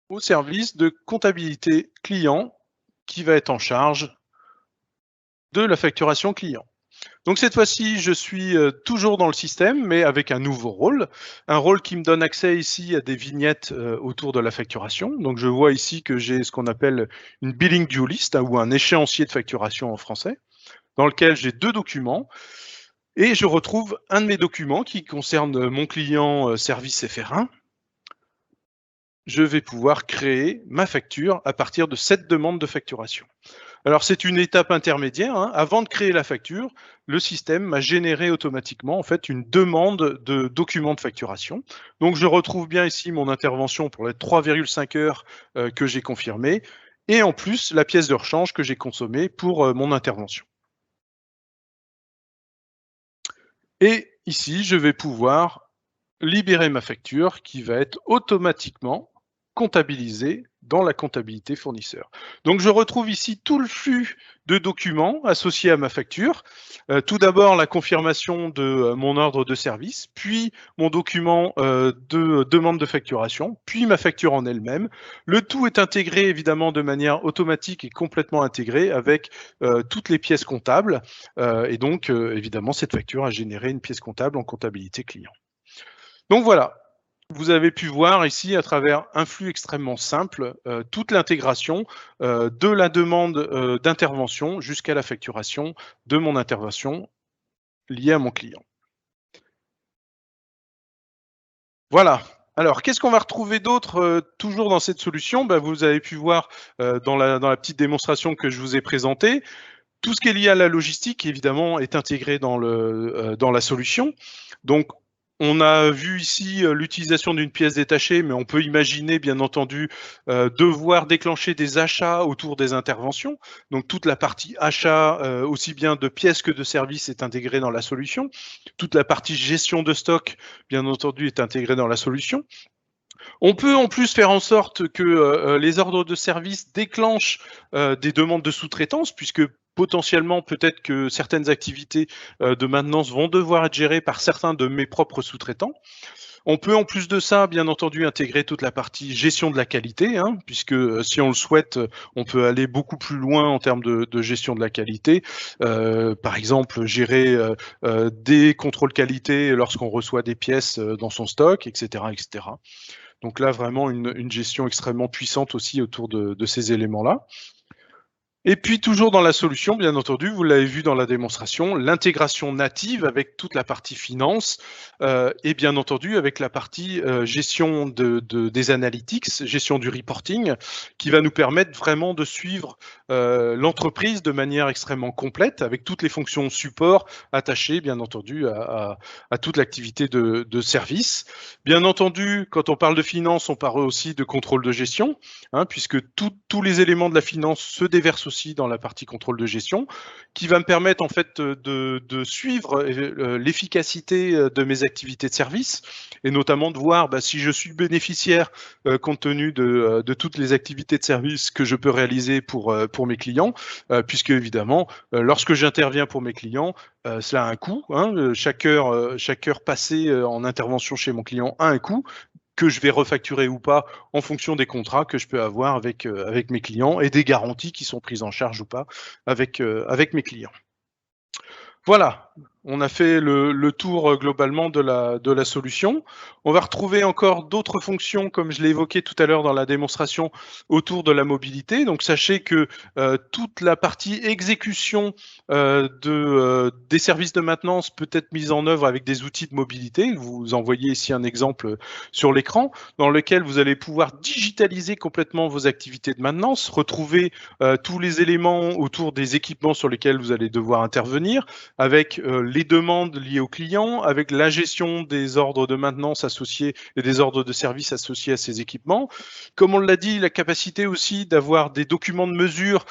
S2: au service de comptabilité client qui va être en charge de la facturation client. Donc cette fois-ci, je suis toujours dans le système, mais avec un nouveau rôle. Un rôle qui me donne accès ici à des vignettes autour de la facturation. Donc je vois ici que j'ai ce qu'on appelle une billing due list, ou un échéancier de facturation en français, dans lequel j'ai deux documents. Et je retrouve un de mes documents qui concerne mon client service FR1. Je vais pouvoir créer ma facture à partir de cette demande de facturation. Alors, c'est une étape intermédiaire. Avant de créer la facture, le système m'a généré automatiquement en fait une demande de document de facturation. Donc, je retrouve bien ici mon intervention pour les 3,5 heures que j'ai confirmée et en plus la pièce de rechange que j'ai consommée pour mon intervention. Et ici, je vais pouvoir libérer ma facture qui va être automatiquement comptabilisée dans la comptabilité fournisseur. Donc, je retrouve ici tout le flux de documents associés à ma facture. Tout d'abord, la confirmation de mon ordre de service, puis mon document de demande de facturation, puis ma facture en elle-même. Le tout est intégré évidemment de manière automatique et complètement intégrée avec toutes les pièces comptables. Et donc, évidemment, cette facture a généré une pièce comptable en comptabilité client. Donc voilà, vous avez pu voir ici à travers un flux extrêmement simple toute l'intégration de la demande d'intervention jusqu'à la facturation de mon intervention liée à mon client. Voilà. Alors, qu'est-ce qu'on va retrouver d'autre toujours dans cette solution? Vous avez pu voir dans la petite démonstration que je vous ai présentée, tout ce qui est lié à la logistique, évidemment, est intégré dans la solution. Donc, on a vu ici l'utilisation d'une pièce détachée, mais on peut imaginer, bien entendu, devoir déclencher des achats autour des interventions. Donc, toute la partie achat, aussi bien de pièces que de services, est intégrée dans la solution. Toute la partie gestion de stock, bien entendu, est intégrée dans la solution. On peut en plus faire en sorte que les ordres de service déclenchent des demandes de sous-traitance, puisque potentiellement, peut-être que certaines activités de maintenance vont devoir être gérées par certains de mes propres sous-traitants. On peut en plus de ça, bien entendu, intégrer toute la partie gestion de la qualité, puisque si on le souhaite, on peut aller beaucoup plus loin en termes de gestion de la qualité. Par exemple, gérer des contrôles qualité lorsqu'on reçoit des pièces dans son stock, etc., etc. Donc là, vraiment une gestion extrêmement puissante aussi autour de ces éléments-là. Et puis toujours dans la solution, bien entendu, vous l'avez vu dans la démonstration, l'intégration native avec toute la partie finance et bien entendu avec la partie gestion des analytics, gestion du reporting, qui va nous permettre vraiment de suivre l'entreprise de manière extrêmement complète avec toutes les fonctions support attachées, bien entendu, à toute l'activité de service. Bien entendu, quand on parle de finance, on parle aussi de contrôle de gestion, puisque tous les éléments de la finance se déversent aussi dans la partie contrôle de gestion, qui va me permettre en fait de suivre l'efficacité de mes activités de service et notamment de voir si je suis bénéficiaire compte tenu de toutes les activités de service que je peux réaliser pour mes clients, puisque évidemment, lorsque j'interviens pour mes clients, cela a un coût. Chaque heure passée en intervention chez mon client a un coût, que je vais refacturer ou pas en fonction des contrats que je peux avoir avec mes clients et des garanties qui sont prises en charge ou pas avec mes clients. Voilà, on a fait le tour globalement de la solution. On va retrouver encore d'autres fonctions, comme je l'ai évoqué tout à l'heure dans la démonstration, autour de la mobilité. Donc sachez que toute la partie exécution des services de maintenance peut être mise en œuvre avec des outils de mobilité. Vous en voyez ici un exemple sur l'écran, dans lequel vous allez pouvoir digitaliser complètement vos activités de maintenance, retrouver tous les éléments autour des équipements sur lesquels vous allez devoir intervenir, avec les demandes liées aux clients, avec la gestion des ordres de maintenance associés et des ordres de service associés à ces équipements. Comme on l'a dit, la capacité aussi d'avoir des documents de mesure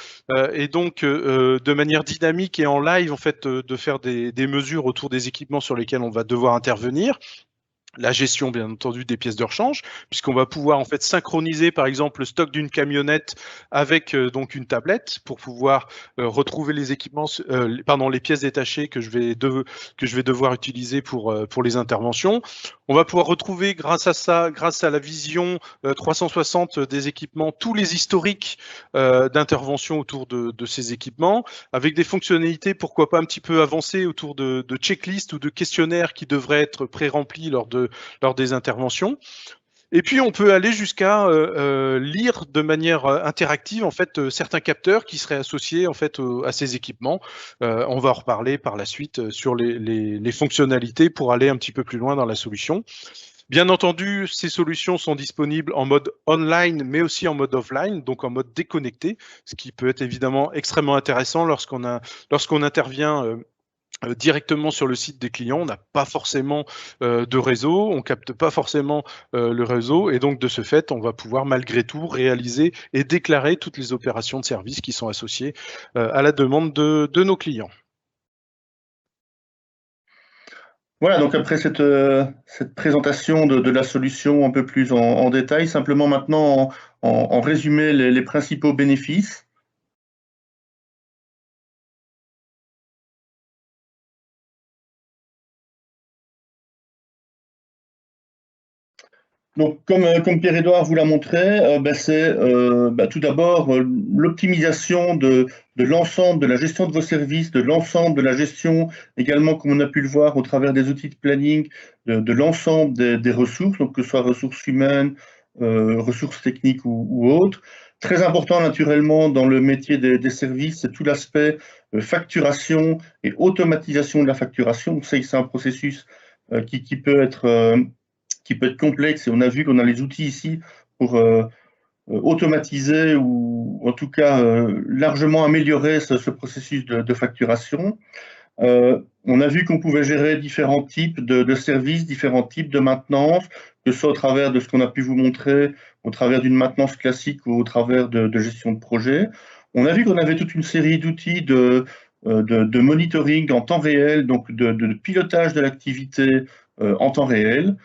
S2: et donc de manière dynamique et en live en fait de faire des mesures autour des équipements sur lesquels on va devoir intervenir. La gestion, bien entendu, des pièces de rechange, puisqu'on va pouvoir en fait synchroniser, par exemple, le stock d'une camionnette avec donc une tablette pour pouvoir retrouver les équipements, les pièces détachées que je vais devoir utiliser pour les interventions. On va pouvoir retrouver grâce à ça, grâce à la vision 360 des équipements, tous les historiques d'intervention autour de ces équipements, avec des fonctionnalités, pourquoi pas un petit peu avancées autour de checklists ou de questionnaires qui devraient être pré-remplis lors des interventions. Et puis on peut aller jusqu'à lire de manière interactive en fait certains capteurs qui seraient associés en fait à ces équipements. On va en reparler par la suite sur les fonctionnalités pour aller un petit peu plus loin dans la solution. Bien entendu, ces solutions sont disponibles en mode online, mais aussi en mode offline, donc en mode déconnecté, ce qui peut être évidemment extrêmement intéressant lorsqu'on intervient directement sur le site des clients. On n'a pas forcément de réseau, on capte pas forcément le réseau, et donc de ce fait, on va pouvoir malgré tout réaliser et déclarer toutes les opérations de service qui sont associées à la demande de nos clients.
S3: Voilà, donc après cette présentation de la solution un peu plus en détail, simplement maintenant en résumé les principaux bénéfices. Donc, comme Pierre-Édouard vous l'a montré, c'est tout d'abord l'optimisation de l'ensemble de la gestion de vos services, de l'ensemble de la gestion également, comme on a pu le voir au travers des outils de planning, de l'ensemble des ressources, donc que ce soit ressources humaines, ressources techniques ou autres. Très important naturellement dans le métier des services, c'est tout l'aspect facturation et automatisation de la facturation. On sait que c'est un processus qui peut être complexe, et on a vu qu'on a les outils ici pour automatiser ou en tout cas largement améliorer ce processus de facturation. On a vu qu'on pouvait gérer différents types de services, différents types de maintenance, que ce soit au travers de ce qu'on a pu vous montrer, au travers d'une maintenance classique ou au travers de gestion de projet. On a vu qu'on avait toute une série d'outils de monitoring en temps réel, donc de pilotage de l'activité en temps réel.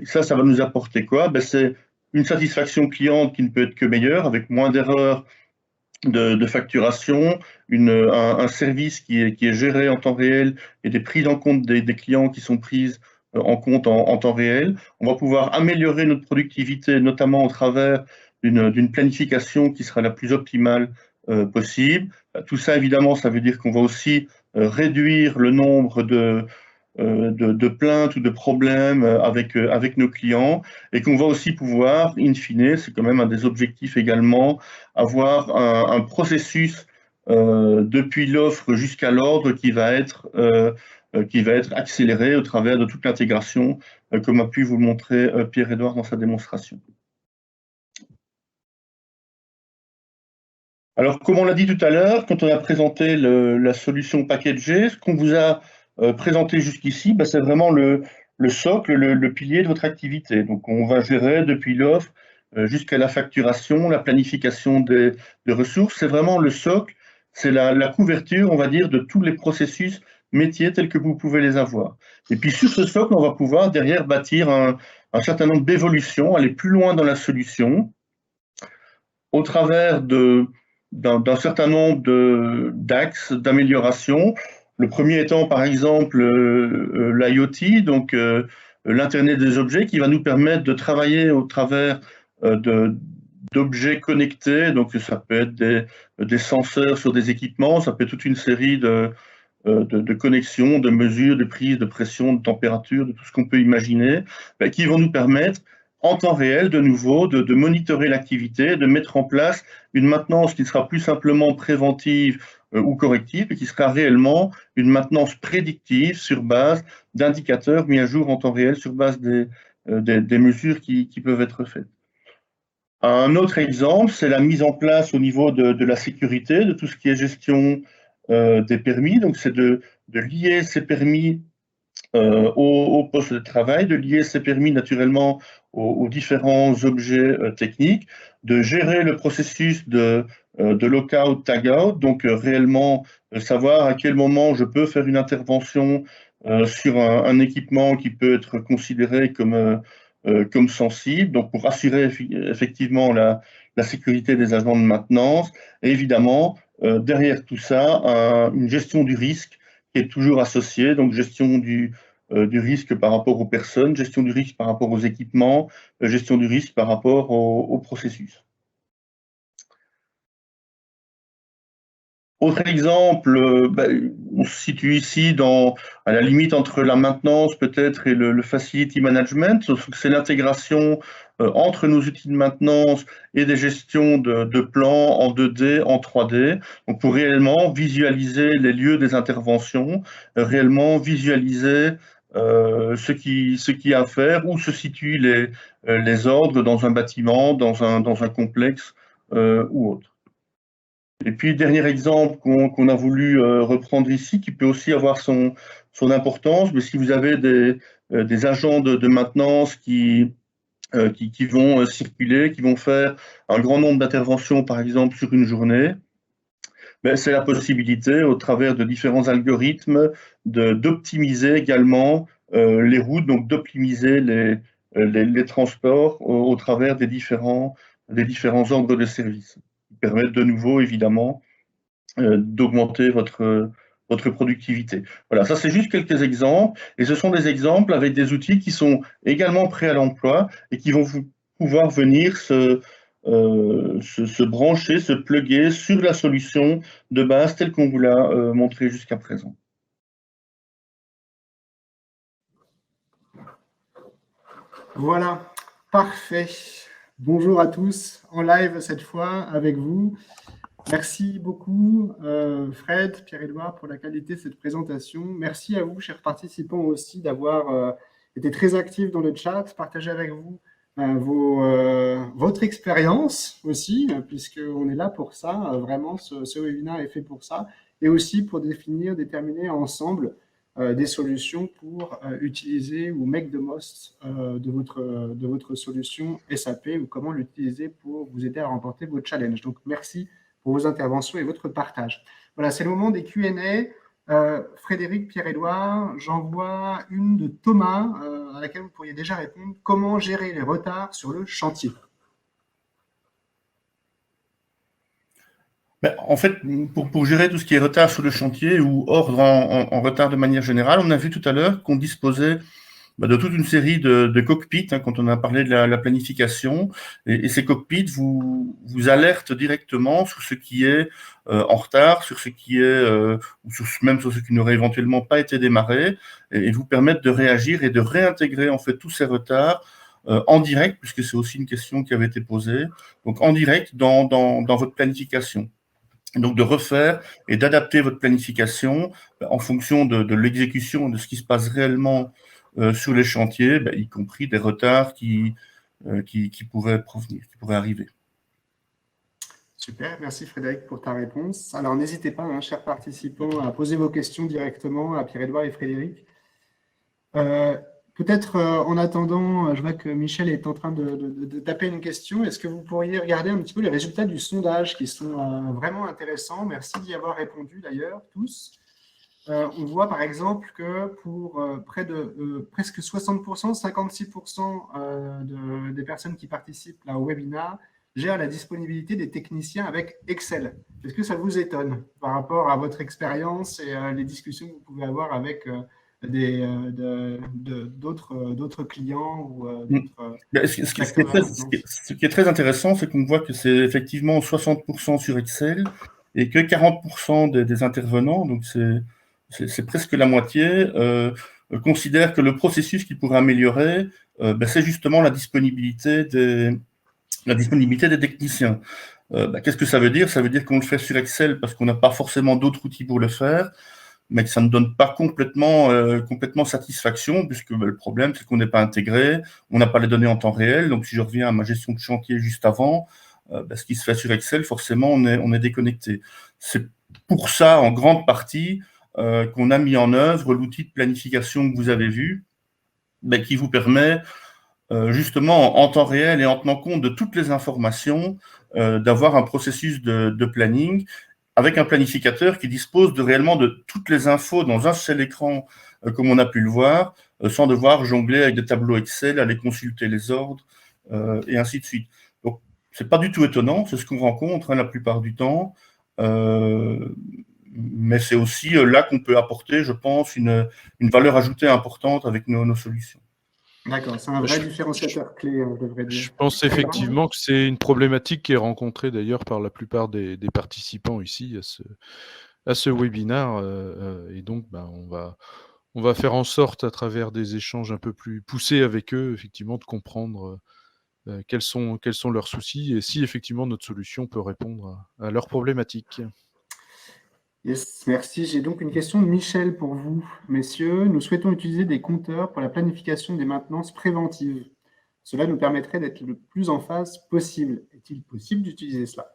S3: Ça va nous apporter quoi? C'est une satisfaction client qui ne peut être que meilleure, avec moins d'erreurs de facturation, un service qui est géré en temps réel et des prises en compte des clients qui sont prises en compte en temps réel. On va pouvoir améliorer notre productivité, notamment au travers d'une planification qui sera la plus optimale possible. Tout ça, évidemment, ça veut dire qu'on va aussi réduire le nombre de plaintes ou de problèmes avec nos clients, et qu'on va aussi pouvoir, in fine, c'est quand même un des objectifs également, avoir un processus depuis l'offre jusqu'à l'ordre qui va être accéléré au travers de toute l'intégration, comme a pu vous le montrer Pierre-Edouard dans sa démonstration. Alors, comme on l'a dit tout à l'heure, quand on a présenté la solution packagée, ce qu'on vous a présenté jusqu'ici, c'est vraiment le socle, le pilier de votre activité. Donc, on va gérer depuis l'offre jusqu'à la facturation, la planification des ressources. C'est vraiment le socle, c'est la couverture, on va dire, de tous les processus métiers tels que vous pouvez les avoir. Et puis, sur ce socle, on va pouvoir derrière bâtir un certain nombre d'évolutions, aller plus loin dans la solution, au travers d'un certain nombre d'axes d'amélioration. Le premier étant, par exemple, l'IoT, donc l'Internet des objets, qui va nous permettre de travailler au travers d'objets connectés. Donc, ça peut être des senseurs sur des équipements, ça peut être toute une série de connexions, de mesures, de prise de pression, de température, de tout ce qu'on peut imaginer, qui vont nous permettre en temps réel, de nouveau, de monitorer l'activité, de mettre en place une maintenance qui ne sera plus simplement préventive ou corrective, et qui sera réellement une maintenance prédictive sur base d'indicateurs mis à jour en temps réel, sur base des mesures qui peuvent être faites. Un autre exemple, c'est la mise en place au niveau de la sécurité, de tout ce qui est gestion des permis. Donc, c'est de lier ces permis au poste de travail, de lier ces permis naturellement aux différents objets techniques, de gérer le processus de lockout, tagout, donc réellement savoir à quel moment je peux faire une intervention sur un équipement qui peut être considéré comme sensible, donc pour assurer effectivement la sécurité des agents de maintenance, et évidemment, derrière tout ça, une gestion du risque qui est toujours associée, donc gestion du risque par rapport aux personnes, gestion du risque par rapport aux équipements, gestion du risque par rapport au processus. Autre exemple, on se situe ici à la limite entre la maintenance peut-être et le facility management. C'est l'intégration entre nos outils de maintenance et des gestions de plans en 2D, en 3D, donc pour réellement visualiser les lieux des interventions, réellement visualiser ce qui a à faire, où se situent les ordres dans un bâtiment, dans un complexe ou autre. Et puis, dernier exemple qu'on a voulu reprendre ici, qui peut aussi avoir son importance, mais si vous avez des agents de maintenance qui vont circuler, qui vont faire un grand nombre d'interventions, par exemple, sur une journée, c'est la possibilité, au travers de différents algorithmes, d'optimiser également les routes, donc d'optimiser les transports au travers des différents ordres de service, qui permettent de nouveau, évidemment, d'augmenter votre productivité. Voilà, ça c'est juste quelques exemples, et ce sont des exemples avec des outils qui sont également prêts à l'emploi et qui vont pouvoir venir se brancher, se plugger sur la solution de base telle qu'on vous l'a montré jusqu'à présent.
S1: Voilà, parfait. Bonjour à tous, en live cette fois avec vous. Merci beaucoup Fred, Pierre-Edouard pour la qualité de cette présentation. Merci à vous, chers participants aussi, d'avoir été très actifs dans le chat, partager avec vous votre expérience aussi, puisqu'on est là pour ça. Vraiment, ce webinaire est fait pour ça, et aussi pour déterminer ensemble des solutions pour utiliser ou make the most de votre solution SAP, ou comment l'utiliser pour vous aider à remporter vos challenges. Donc, merci pour vos interventions et votre partage. Voilà, c'est le moment des Q&A. Frédéric, Pierre-Edouard, j'en vois une de Thomas à laquelle vous pourriez déjà répondre. Comment gérer les retards sur le chantier?
S3: En fait, pour gérer tout ce qui est retard sur le chantier ou ordre en retard de manière générale, on a vu tout à l'heure qu'on disposait de toute une série de cockpits, quand on a parlé de la planification, et ces cockpits vous alertent directement sur ce qui est en retard, sur ce qui est, ou même sur ce qui n'aurait éventuellement pas été démarré, et vous permettent de réagir et de réintégrer en fait tous ces retards en direct, puisque c'est aussi une question qui avait été posée, donc en direct dans votre planification. Donc, de refaire et d'adapter votre planification en fonction de l'exécution, de ce qui se passe réellement sur les chantiers, y compris des retards qui pourraient provenir, qui pourraient arriver.
S1: Super, merci Frédéric pour ta réponse. Alors, n'hésitez pas, hein, chers participants, à poser vos questions directement à Pierre-Édouard et Frédéric. Peut-être en attendant, je vois que Michel est en train de taper une question. Est-ce que vous pourriez regarder un petit peu les résultats du sondage qui sont vraiment intéressants? Merci d'y avoir répondu d'ailleurs, tous. On voit par exemple que pour près de presque 60%, 56% des personnes qui participent là, au webinaire gèrent la disponibilité des techniciens avec Excel. Est-ce que ça vous étonne par rapport à votre expérience et les discussions que vous pouvez avoir avec d'autres clients ou
S3: ce qui est très intéressant, c'est qu'on voit que c'est effectivement 60% sur Excel et que 40% des intervenants, donc c'est presque la moitié, considèrent que le processus qu'ils pourraient améliorer, c'est justement la disponibilité des techniciens. Qu'est-ce que ça veut dire? Ça veut dire qu'on le fait sur Excel parce qu'on n'a pas forcément d'autres outils pour le faire, mais que ça ne donne pas complètement satisfaction, puisque le problème, c'est qu'on n'est pas intégré, on n'a pas les données en temps réel. Donc, si je reviens à ma gestion de chantier juste avant, ce qui se fait sur Excel, forcément, on est déconnecté. C'est pour ça, en grande partie, qu'on a mis en œuvre l'outil de planification que vous avez vu, qui vous permet justement en temps réel et en tenant compte de toutes les informations, d'avoir un processus de planning avec un planificateur qui dispose réellement de toutes les infos dans un seul écran, comme on a pu le voir, sans devoir jongler avec des tableaux Excel, aller consulter les ordres, et ainsi de suite. Donc, c'est pas du tout étonnant, c'est ce qu'on rencontre la plupart du temps, mais c'est aussi là qu'on peut apporter, je pense, une valeur ajoutée importante avec nos solutions.
S1: D'accord, c'est un vrai différenciateur clé, je devrais dire.
S2: Je pense effectivement que c'est une problématique qui est rencontrée d'ailleurs par la plupart des participants ici à ce webinaire. Et donc, on va faire en sorte, à travers des échanges un peu plus poussés avec eux, effectivement, de comprendre quels sont leurs soucis et si effectivement notre solution peut répondre à leurs problématiques.
S1: Yes, merci. J'ai donc une question de Michel pour vous, messieurs. Nous souhaitons utiliser des compteurs pour la planification des maintenances préventives. Cela nous permettrait d'être le plus en phase possible. Est-il possible d'utiliser cela?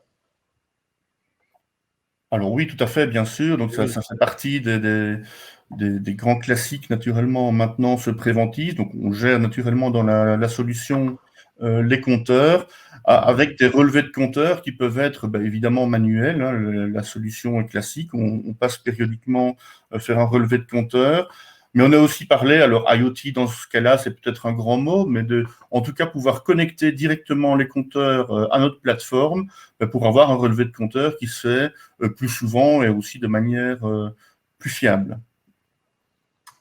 S3: Alors oui, tout à fait, bien sûr. Donc ça fait partie des grands classiques, naturellement, en maintenance préventive. Donc on gère naturellement dans la solution les compteurs, avec des relevés de compteurs qui peuvent être évidemment manuels. Hein. La solution est classique. On passe périodiquement faire un relevé de compteurs. Mais on a aussi parlé, alors IoT dans ce cas-là, c'est peut-être un grand mot, mais en tout cas pouvoir connecter directement les compteurs à notre plateforme pour avoir un relevé de compteurs qui se fait plus souvent et aussi de manière plus fiable.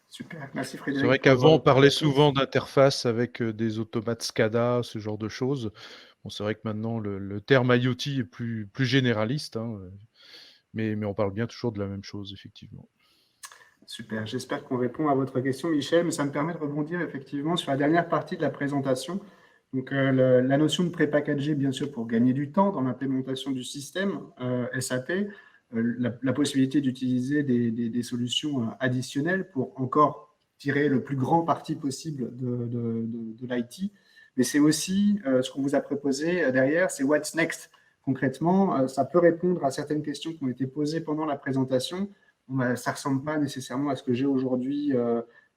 S1: Super, merci Frédéric.
S2: C'est vrai qu'avant, on parlait souvent d'interface avec des automates SCADA, ce genre de choses. Bon, c'est vrai que maintenant, le terme IoT est plus généraliste, hein, mais on parle bien toujours de la même chose, effectivement.
S1: Super, j'espère qu'on répond à votre question, Michel, mais ça me permet de rebondir effectivement sur la dernière partie de la présentation. Donc, la notion de pré-packagé, bien sûr, pour gagner du temps dans l'implémentation du système SAP, la possibilité d'utiliser des solutions additionnelles pour encore tirer le plus grand parti possible de l'IT. Mais c'est aussi ce qu'on vous a proposé derrière, c'est What's Next. Concrètement, ça peut répondre à certaines questions qui ont été posées pendant la présentation. Ça ne ressemble pas nécessairement à ce que j'ai aujourd'hui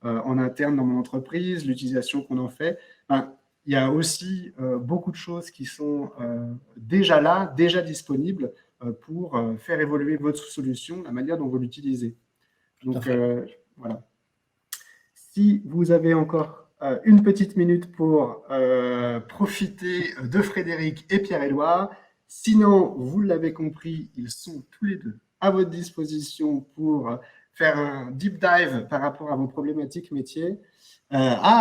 S1: en interne dans mon entreprise, l'utilisation qu'on en fait. Il y a aussi beaucoup de choses qui sont déjà là, déjà disponibles pour faire évoluer votre solution, la manière dont vous l'utilisez. Donc, voilà. Si vous avez encore une petite minute pour profiter de Frédéric et Pierre-Édouard, sinon, vous l'avez compris, ils sont tous les deux à votre disposition pour faire un deep dive par rapport à vos problématiques métiers.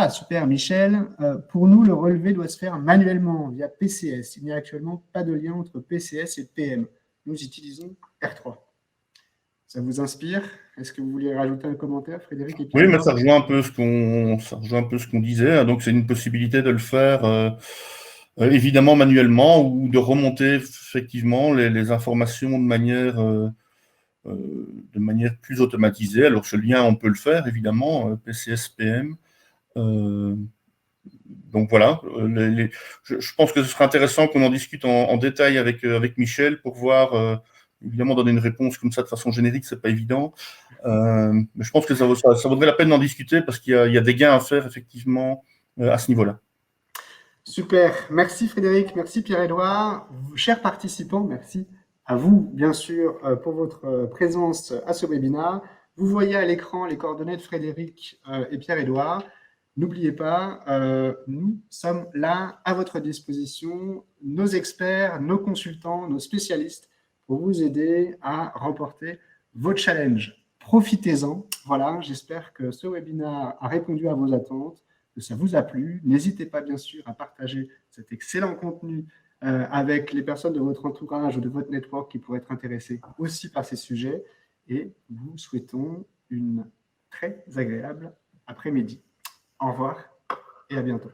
S1: Super, Michel. Pour nous, le relevé doit se faire manuellement via PCS. Il n'y a actuellement pas de lien entre PCS et PM. Nous utilisons R3. Ça vous inspire? Est-ce que vous voulez rajouter un commentaire, Frédéric et Pierre?
S3: Oui, mais ça rejoint un peu ce qu'on disait. Donc, c'est une possibilité de le faire évidemment manuellement, ou de remonter effectivement les informations de manière plus automatisée. Alors ce lien, on peut le faire évidemment, PCS-PM. Donc voilà, je pense que ce serait intéressant qu'on en discute en détail avec Michel pour voir, évidemment donner une réponse comme ça de façon générique, c'est pas évident. Mais je pense que ça vaudrait la peine d'en discuter parce qu'il y a des gains à faire effectivement à ce niveau-là.
S1: Super, merci Frédéric, merci Pierre-Édouard. Chers participants, merci à vous, bien sûr, pour votre présence à ce webinaire. Vous voyez à l'écran les coordonnées de Frédéric et Pierre-Édouard. N'oubliez pas, nous sommes là à votre disposition, nos experts, nos consultants, nos spécialistes, pour vous aider à remporter vos challenges. Profitez-en. Voilà, j'espère que ce webinaire a répondu à vos attentes, que ça vous a plu. N'hésitez pas, bien sûr, à partager cet excellent contenu avec les personnes de votre entourage ou de votre network qui pourraient être intéressées aussi par ces sujets. Et vous souhaitons une très agréable après-midi. Au revoir et à bientôt.